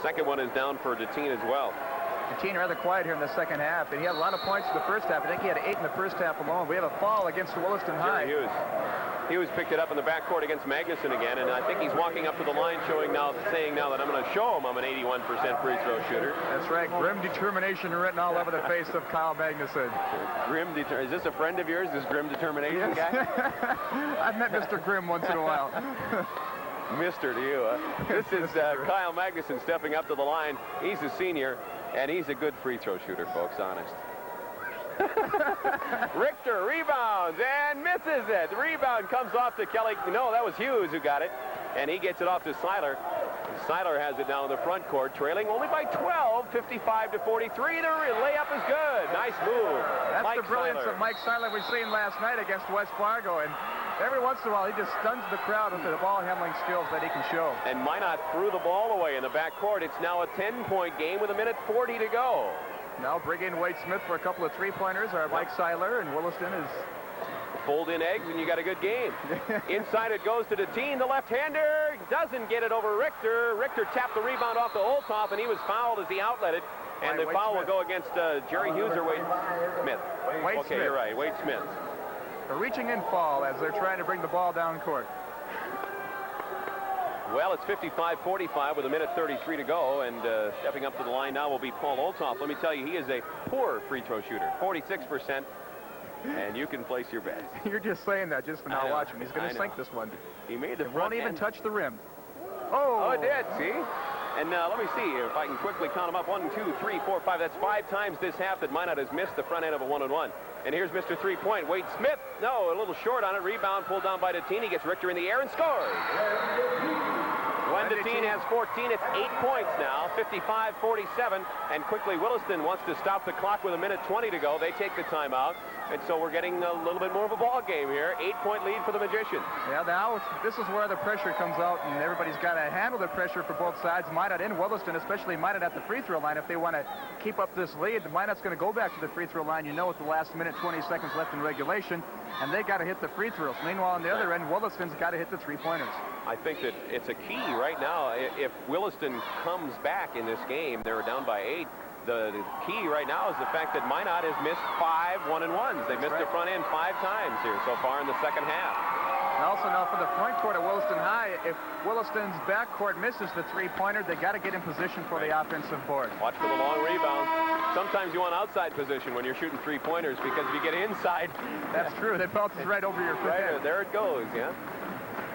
Second one is down for Deteen as well. Deteen rather quiet here in the second half, and he had a lot of points in the first half. I think he had 8 in the first half alone. We have a foul against Williston High. Hughes picked it up in the backcourt against Magnuson again, and I think he's walking up to the line saying now that I'm going to show him I'm an 81% free throw shooter. That's right. Grim determination written all over the face of Kyle Magnuson. Is this a friend of yours, this Grim determination guy? I've met Mr. Grim once in a while. Mr. to you, huh? This is Kyle Magnuson stepping up to the line. He's a senior, and he's a good free throw shooter, folks, honest. Richter rebounds and misses it. The rebound comes off to Kelly. No, that was Hughes who got it, and he gets it off to Seiler. Seiler has it now in the front court, trailing only by 12, 55-43. The layup is good. Nice move. That's the brilliance of Mike Seiler we've seen last night against West Fargo, and every once in a while he just stuns the crowd with the ball handling skills that he can show. And Minot threw the ball away in the backcourt. It's now a 10-point game with 1:40 to go. Now bring in Wade Smith for a couple of three-pointers. Our Mike Seiler, and Williston is... Fold in eggs and you got a good game. Inside it goes to Deteen. The left-hander doesn't get it over Richter. Richter tapped the rebound off the Olthoff, and he was fouled as he outlet it. And the foul will go against Jerry Hughes or Wade Smith. Wade okay, Smith. You're right. Wade Smith. A reaching in foul as they're trying to bring the ball down court. Well, it's 55-45 with 1:33 to go, and stepping up to the line now will be Paul Olthoff. Let me tell you, he is a poor free throw shooter, 46%, and you can place your bet. You're just saying that just for not watching. He's going to sink this one. He made the front won't even end. touch the rim. Oh, it did, see? And let me see if I can quickly count them up. 1, 2, 3, 4, 5. That's 5 times this half that Minot has missed the front end of a one-on-one. And here's Mr. Three-point. Wade Smith, no, a little short on it. Rebound pulled down by Deteen. He gets Richter in the air and scores. Glenn Deteen has 14. It's 8 points now, 55-47. And quickly, Williston wants to stop the clock with 1:20 to go. They take the timeout. And so we're getting a little bit more of a ball game here. 8-point lead for the Magicians. Yeah, now this is where the pressure comes out, and everybody's got to handle the pressure for both sides. Minot and Williston, especially Minot at the free throw line. If they want to keep up this lead, Minot's going to go back to the free throw line, you know, with the last minute, 20 seconds left in regulation, and they got to hit the free throws. Meanwhile, on the other end, Williston's got to hit the three-pointers. I think that it's a key right now. If Williston comes back in this game, they're down by 8. The key right now is the fact that Minot has missed 5 1-and-1s. They've missed the front end 5 times here so far in the second half. And also now for the front court of Williston High, if Williston's backcourt misses the three-pointer, they got to get in position for the offensive board. Watch for the long rebound. Sometimes you want outside position when you're shooting three-pointers because if you get inside. That's true. That bounces right over your foot. Right, there it goes, yeah.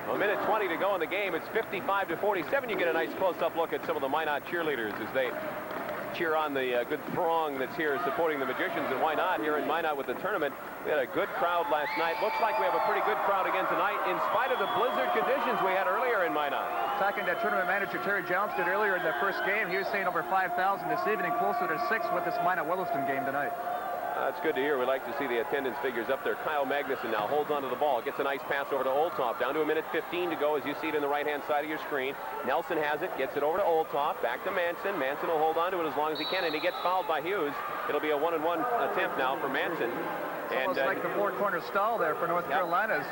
A minute 20 to go in the game. It's 55-47. You get a nice close-up look at some of the Minot cheerleaders as they cheer on the good throng that's here supporting the Magicians. And why not here in Minot with the tournament? We had a good crowd last night. Looks like we have a pretty good crowd again tonight in spite of the blizzard conditions we had earlier in Minot. Talking to tournament manager Terry Jones did earlier in the first game, he was saying over 5,000 this evening, closer to 6 with this Minot-Williston game tonight. That's good to hear. We like to see the attendance figures up there. Kyle Magnuson now holds onto the ball, gets a nice pass over to Oldtop. Down to a minute 15 to go as you see it in the right-hand side of your screen. Nelson has it, gets it over to Oldtop, back to Manson. Manson will hold on to it as long as he can, and he gets fouled by Hughes. It'll be a 1-and-1 attempt now for Manson. It's almost like the four-corner stall there for North Carolina's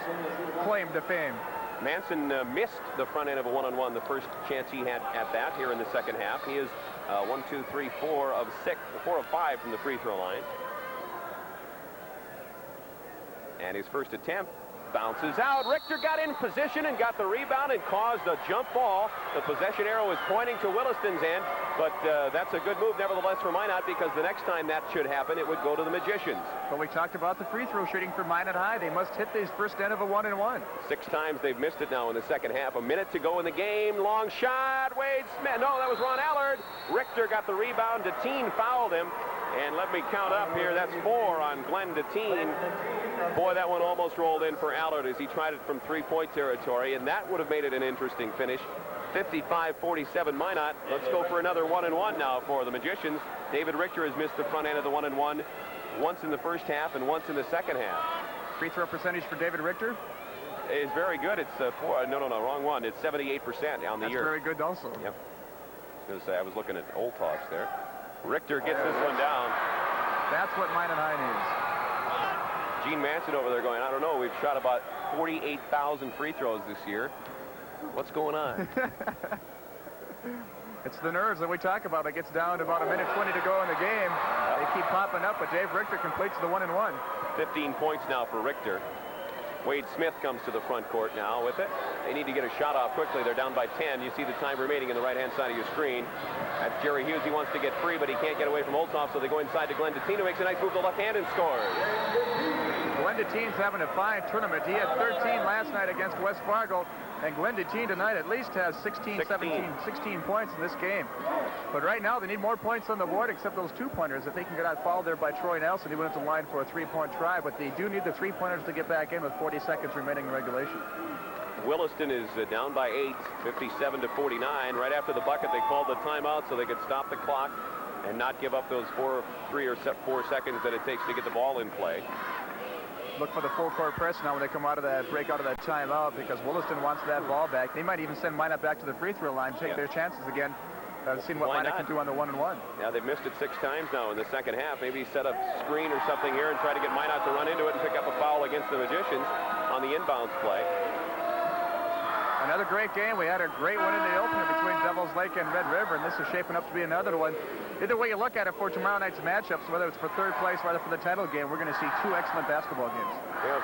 claim to fame. Manson missed the front end of a 1-on-1 the first chance he had at that here in the second half. He is 4 of 5 from the free throw line. And his first attempt bounces out. Richter got in position and got the rebound and caused a jump ball. The possession arrow is pointing to Williston's end, but that's a good move nevertheless for Minot because the next time that should happen, it would go to the Magicians. But we talked about the free throw shooting for Minot High. They must hit this first end of a 1-and-1. 6 times they've missed it now in the second half. A minute to go in the game. Long shot. Wade Smith. No, that was Ron Allard. Richter got the rebound. Deteen fouled him. And let me count up here. That's 4 on Glenn Deteen. Boy, that one almost rolled in for Allard as he tried it from three-point territory, and that would have made it an interesting finish. 55-47 Minot. Let's go for another 1-and-1 now for the Magicians. David Richter has missed the front end of the 1-and-1 once in the first half and once in the second half. Free throw percentage for David Richter is very good. It's wrong one. It's 78% on the year. That's very good also. Yep. I was going to say, I was looking at old toss there. Richter gets this one down. That's what Minot High needs. Gene Manson over there going, I don't know, we've shot about 48,000 free throws this year. What's going on? It's the nerves that we talk about. It gets down to about a minute 20 to go in the game. They keep popping up, but Dave Richter completes the 1-and-1. 15 points now for Richter. Wade Smith comes to the front court now with it. They need to get a shot off quickly. They're down by 10. You see the time remaining in the right-hand side of your screen. That's Jerry Hughes. He wants to get free, but he can't get away from Oldtop, so they go inside to Glenn Deteen, who makes a nice move to the left hand and scores. Glenn Deteen's having a fine tournament. He had 13 last night against West Fargo, and Glenn Deteen tonight at least has 16 points in this game. But right now they need more points on the board except those two-pointers. If they can get out fouled there by Troy Nelson, he went to the line for a three-point try, but they do need the three-pointers to get back in with 40 seconds remaining in regulation. Williston is down by 8, 57-49. Right after the bucket, they called the timeout so they could stop the clock and not give up those 3 or 4 seconds that it takes to get the ball in play. Look for the full court press now when they come out of that break out of that timeout because Williston wants that ball back. They might even send Minot back to the free throw line to take their chances again. Seeing what Minot can do on the 1-and-1. Yeah, they've missed it 6 times now in the second half. Maybe set up screen or something here and try to get Minot to run into it and pick up a foul against the Magicians on the inbounds play. Another great game. We had a great one in the opener between Devils Lake and Red River, and this is shaping up to be another one. Either way you look at it for tomorrow night's matchups, whether it's for third place, whether for the title game, we're going to see 2 excellent basketball games. Yeah.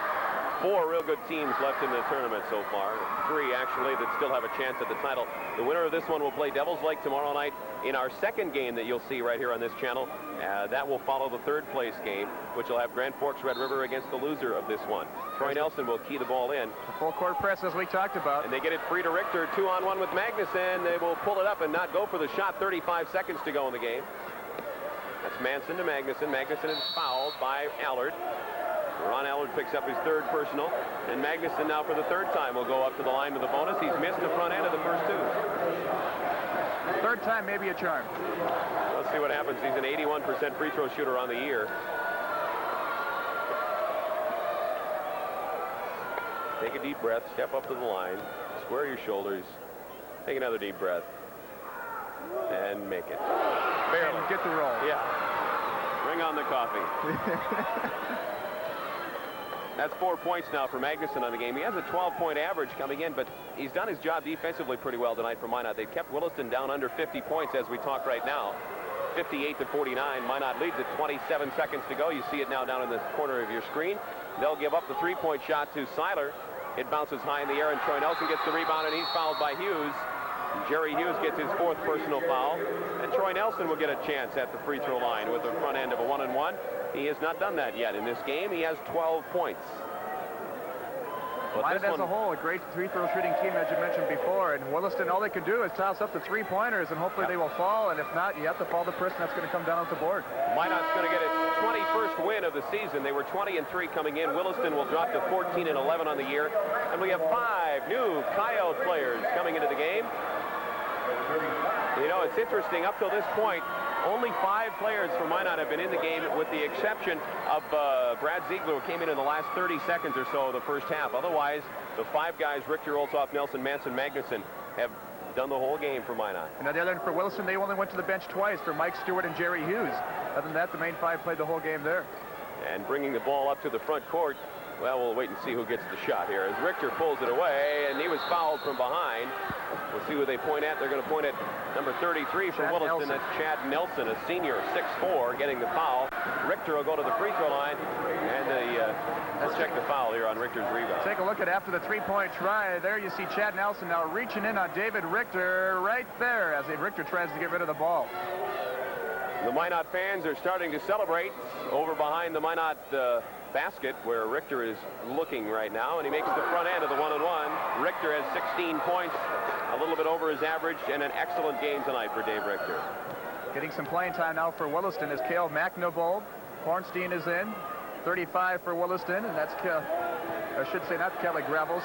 4 real good teams left in the tournament so far. 3 actually that still have a chance at the title. The winner of this one will play Devils Lake tomorrow night in our second game that you'll see right here on this channel. That will follow the third place game, which will have Grand Forks Red River against the loser of this one. Troy Nelson will key the ball in. The full court press as we talked about. And they get it free to Richter, 2-on-1 with Magnuson. They will pull it up and not go for the shot. 35 seconds to go in the game. That's Manson to Magnuson. Magnuson is fouled by Allard. Ron Allard picks up his 3rd personal, and Magnuson now for the 3rd time will go up to the line with the bonus. He's missed the front end of the first 2. 3rd time, maybe a charm. Let's see what happens. He's an 81% free throw shooter on the year. Take a deep breath, step up to the line, square your shoulders, take another deep breath, and make it. Barely. And get the roll. Yeah. Bring on the coffee. That's 4 points now for Magnuson on the game. He has a 12-point average coming in, but he's done his job defensively pretty well tonight for Minot. They've kept Williston down under 50 points as we talk right now. 58-49. Minot leads at 27 seconds to go. You see it now down in the corner of your screen. They'll give up the three-point shot to Seiler. It bounces high in the air, and Troy Nelson gets the rebound, and he's fouled by Hughes. Jerry Hughes gets his fourth personal foul, and Troy Nelson will get a chance at the free throw line with the front end of a 1-and-1. He has not done that yet in this game. He has 12 points. Minot as a whole, a great free throw shooting team, as you mentioned before, and Williston, all they can do is toss up the three-pointers, and hopefully they will fall, and if not, you have to follow the person that's going to come down off the board. Minot's going to get its 21st win of the season. They were 20-3 coming in. Williston will drop to 14-11 on the year, and we have 5 new Coyote players coming into the game. You know, it's interesting, up till this point, only 5 players from Minot have been in the game, with the exception of Brad Ziegler, who came in the last 30 seconds or so of the first half. Otherwise, the 5 guys, Richter, Olthoff, Nelson, Manson, Magnuson, have done the whole game for Minot. And on the other end, for Williston, they only went to the bench twice for Mike Stewart and Jerry Hughes. Other than that, the main 5 played the whole game there. And bringing the ball up to the front court, well, we'll wait and see who gets the shot here. As Richter pulls it away, and he was fouled from behind. We'll see who they point at. They're going to point at number 33 for Williston. That's Chad Nelson, a senior, 6'4", getting the foul. Richter will go to the free throw line, and let's check the foul here on Richter's rebound. Take a look at after the three-point try. There you see Chad Nelson now reaching in on David Richter right there as Richter tries to get rid of the ball. The Minot fans are starting to celebrate over behind the Minot basket, where Richter is looking right now, and he makes the front end of the 1-and-1. Richter has 16 points, a little bit over his average, and an excellent game tonight for Dave Richter. Getting some playing time now for Williston is Cale McNavold. Hornstein is in, 35 for Williston, and that's, I should say, not Kelly Gravels.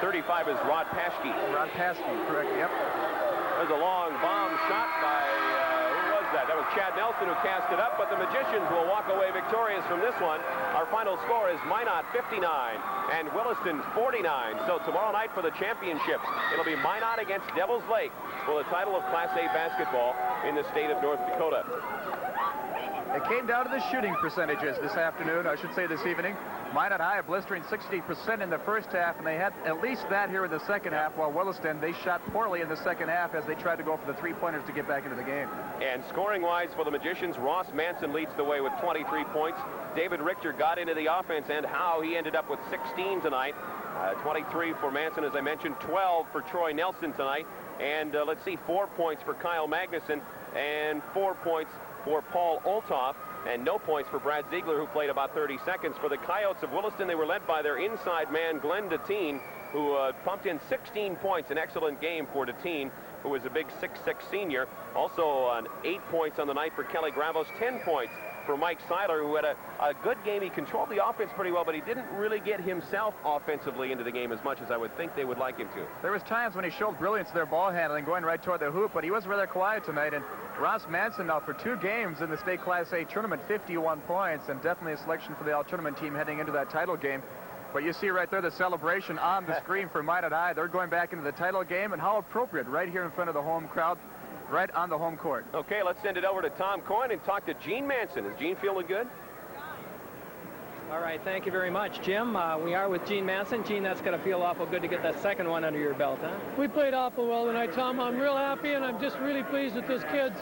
35 is Rod Paschke. Rod Paschke, correct, yep. There's a long bomb shot by, who was that? That was Chad Nelson who cast it up, but the Magicians will walk away victorious from this one. Our final score is Minot 59 and Williston 49. So tomorrow night for the championships, it'll be Minot against Devils Lake for the title of Class A basketball in the state of North Dakota. It came down to the shooting percentages this afternoon, I should say this evening. Minot High a blistering 60% in the first half, and they had at least that here in the second half, while Williston, they shot poorly in the second half as they tried to go for the three-pointers to get back into the game. And scoring-wise for the Magicians, Ross Manson leads the way with 23 points. David Richter got into the offense, and how he ended up with 16 tonight. 23 for Manson, as I mentioned, 12 for Troy Nelson tonight. And let's see, 4 points for Kyle Magnuson, and 4 points for Paul Olthoff, and no points for Brad Ziegler, who played about 30 seconds. For the Coyotes of Williston, they were led by their inside man, Glenn Deteen, who pumped in 16 points. An excellent game for Deteen, who was a big 6'6" senior. Also on 8 points on the night for Kelly Gravos, 10 points for Mike Seiler, who had a good game. He controlled the offense pretty well, but he didn't really get himself offensively into the game as much as I would think they would like him to. There was times when he showed brilliance in their ball handling, going right toward the hoop, but he was rather quiet tonight. And Ross Manson now for 2 games in the state Class A tournament, 51 points, and definitely a selection for the all-tournament team heading into that title game. But you see right there the celebration on the screen for Minot High. They're going back into the title game, and how appropriate right here in front of the home crowd, right on the home court. Okay, let's send it over to Tom Coyne and talk to Gene Manson. Is Gene feeling good? All right, thank you very much, Jim. We are with Gene Manson. Gene, that's going to feel awful good to get that second one under your belt, huh? We played awful well tonight, Tom. I'm real happy, and I'm just really pleased with those kids.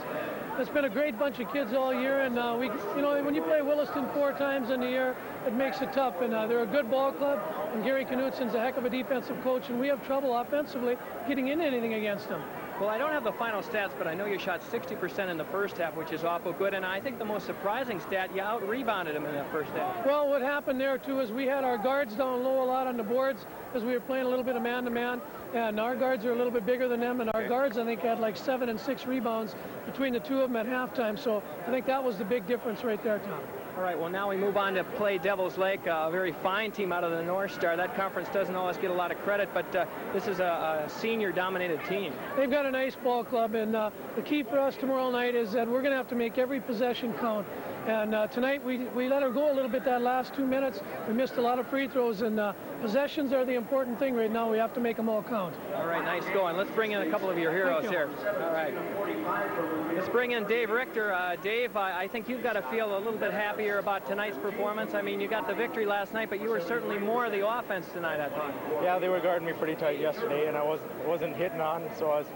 It's been a great bunch of kids all year, and when you play Williston 4 times in the year, it makes it tough. And they're a good ball club, and Gary Knutson's a heck of a defensive coach, and we have trouble offensively getting into anything against them. Well, I don't have the final stats, but I know you shot 60% in the first half, which is awful good. And I think the most surprising stat, you out-rebounded them in that first half. Well, what happened there, too, is we had our guards down low a lot on the boards because we were playing a little bit of man-to-man. And our guards are a little bit bigger than them. And our guards, I think, had like 7 and 6 rebounds between the 2 of them at halftime. So I think that was the big difference right there, Tom. All right, well, now we move on to play Devils Lake, a very fine team out of the North Star. That conference doesn't always get a lot of credit, but this is a senior-dominated team. They've got a nice ball club, and the key for us tomorrow night is that we're going to have to make every possession count. And tonight we let her go a little bit that last 2 minutes. We missed a lot of free throws, and possessions are the important thing right now. We have to make them all count. All right, nice going. Let's bring in a couple of your heroes here. All right. Let's bring in Dave Richter. Dave, I think you've got to feel a little bit happier about tonight's performance. I mean, you got the victory last night, but you were certainly more the offense tonight, I thought. Yeah, they were guarding me pretty tight yesterday, and I wasn't hitting on, so I was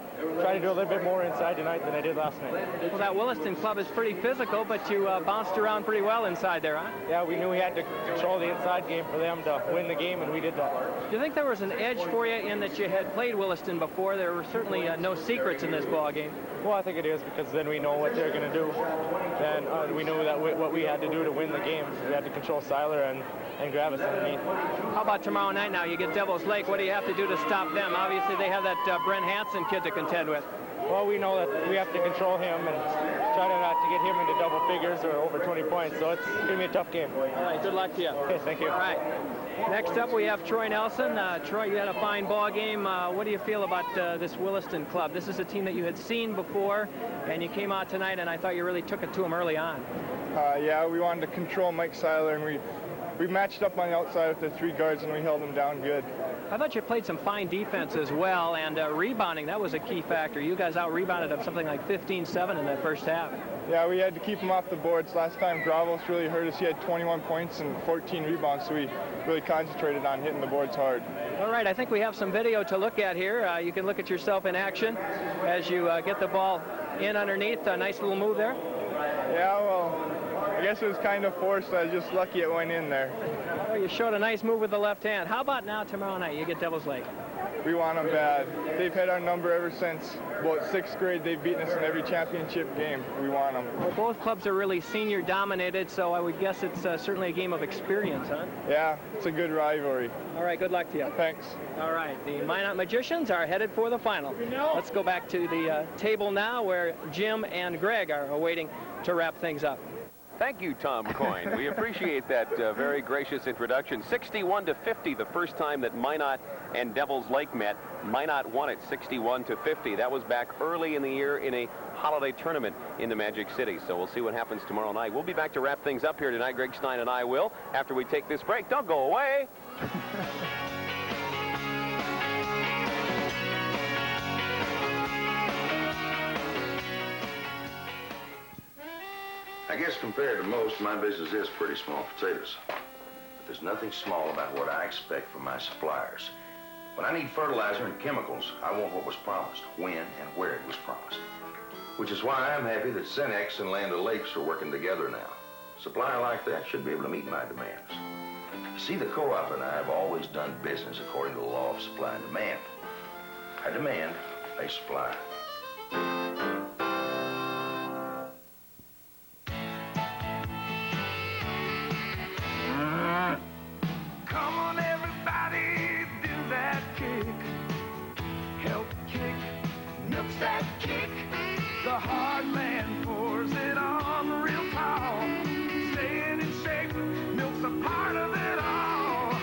trying to do a little bit more inside tonight than I did last night. Well, that Williston club is pretty physical, but you bounced around pretty well inside there, huh? Yeah, we knew we had to control the inside game for them to win the game, and we did that. Do you think there was an edge for you in that you had played Williston before? There were certainly no secrets in this ball game. Well, I think it is, because then we know what they're going to do. Then we knew that what we had to do to win the game. We had to control Seiler and grab us underneath. How about tomorrow night now? You get Devil's Lake. What do you have to do to stop them? Obviously, they have that Brent Hansen kid to contend with. Well, we know that we have to control him and try not to get him into double figures or over 20 points. So it's going to be a tough game. All right, good luck to you. Okay, thank you. All right. Next up, we have Troy Nelson. Troy, you had a fine ball game. What do you feel about this Williston club? This is a team that you had seen before, and you came out tonight, and I thought you really took it to them early on. Yeah, we wanted to control Mike Seiler, and we matched up on the outside with the 3 guards, and we held them down good. I thought you played some fine defense as well, and rebounding, that was a key factor. You guys out-rebounded them something like 15-7 in that first half. Yeah, we had to keep them off the boards. Last time, Bravos really hurt us. He had 21 points and 14 rebounds, so we really concentrated on hitting the boards hard. All right, I think we have some video to look at here. You can look at yourself in action as you get the ball in underneath. A nice little move there. Yeah, well, I guess it was kind of forced. I was just lucky it went in there. Oh, you showed a nice move with the left hand. How about now tomorrow night? You get Devil's Lake. We want them bad. They've had our number ever since about 6th grade. They've beaten us in every championship game. We want them. Well, both clubs are really senior dominated, so I would guess it's certainly a game of experience, huh? Yeah, it's a good rivalry. All right, good luck to you. Thanks. All right, the Minot Magicians are headed for the final. Let's go back to the table now where Jim and Greg are awaiting to wrap things up. Thank you, Tom Coyne. We appreciate that very gracious introduction. 61-50, the first time that Minot and Devil's Lake met. Minot won it 61-50. That was back early in the year in a holiday tournament in the Magic City. So we'll see what happens tomorrow night. We'll be back to wrap things up here tonight. Greg Stein and I will, after we take this break. Don't go away. I guess compared to most, my business is pretty small potatoes. But there's nothing small about what I expect from my suppliers. When I need fertilizer and chemicals, I want what was promised, when and where it was promised. Which is why I'm happy that Cenex and Land O'Lakes are working together now. A supplier like that should be able to meet my demands. You see, the co-op and I have always done business according to the law of supply and demand. I demand, they supply. Come on, everybody, do that kick. Help kick, milks that kick. The hard man pours it on real tall. Staying in shape, milk's a part of it all.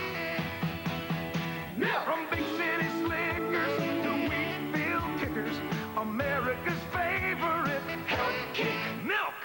Milk! From big city slickers to wheat field kickers, America's favorite help kick milk.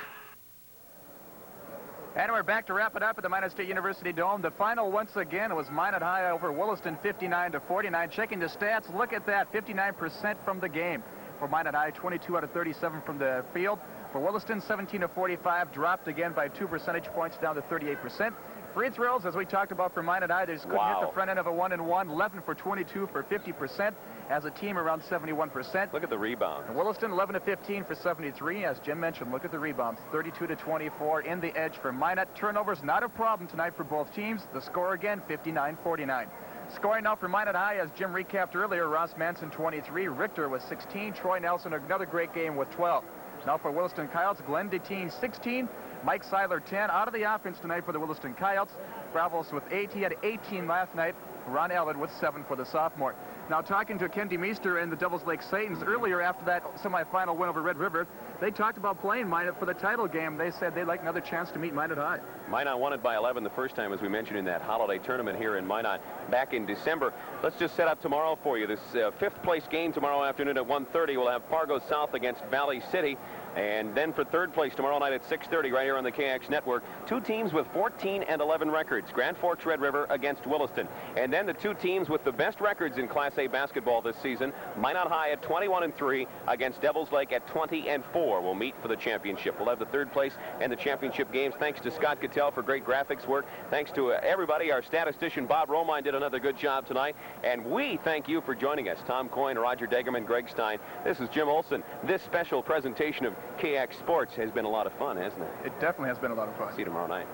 And we're back to wrap it up at the Minot State University Dome. The final, once again, it was Minot High over Williston, 59-49. Checking the stats, look at that, 59% from the game. For Minot High, 22 out of 37 from the field. For Williston, 17-45, dropped again by 2 percentage points down to 38%. Free throws, as we talked about for Minot High, they just couldn't hit the front end of a 1-and-1. 11 for 22 for 50%. As a team, around 71%. Look at the rebound. And Williston, 11-15 for 73. As Jim mentioned, look at the rebounds. 32-24 in the edge for Minot. Turnovers, not a problem tonight for both teams. The score again, 59-49. Scoring now for Minot High, as Jim recapped earlier, Ross Manson, 23. Richter was 16. Troy Nelson, another great game with 12. Now for Williston Coyotes, Glenn Deteen, 16. Mike Seiler, 10. Out of the offense tonight for the Williston Coyotes. Bravos with 8. He had 18 last night. Ron Allen with 7 for the sophomore. Now, talking to Ken DeMeester and the Devils Lake Satans earlier after that semifinal win over Red River, they talked about playing Minot for the title game. They said they'd like another chance to meet Minot High. Minot won it by 11 the first time, as we mentioned, in that holiday tournament here in Minot back in December. Let's just set up tomorrow for you. This fifth place game tomorrow afternoon at 1:30. We'll have Fargo South against Valley City. And then for third place tomorrow night at 6:30 right here on the KX Network, two teams with 14 and 11 records. Grand Forks Red River against Williston. And then the two teams with the best records in Class A basketball this season, Minot High at 21-3 against Devils Lake at 20-4. Will meet for the championship. We'll have the third place and the championship games. Thanks to Scott Cattell for great graphics work. Thanks to everybody. Our statistician Bob Romine did another good job tonight. And we thank you for joining us. Tom Coyne, Roger Degerman, Greg Stein. This is Jim Olson. This special presentation of KX Sports has been a lot of fun, hasn't it? It definitely has been a lot of fun. See you tomorrow night.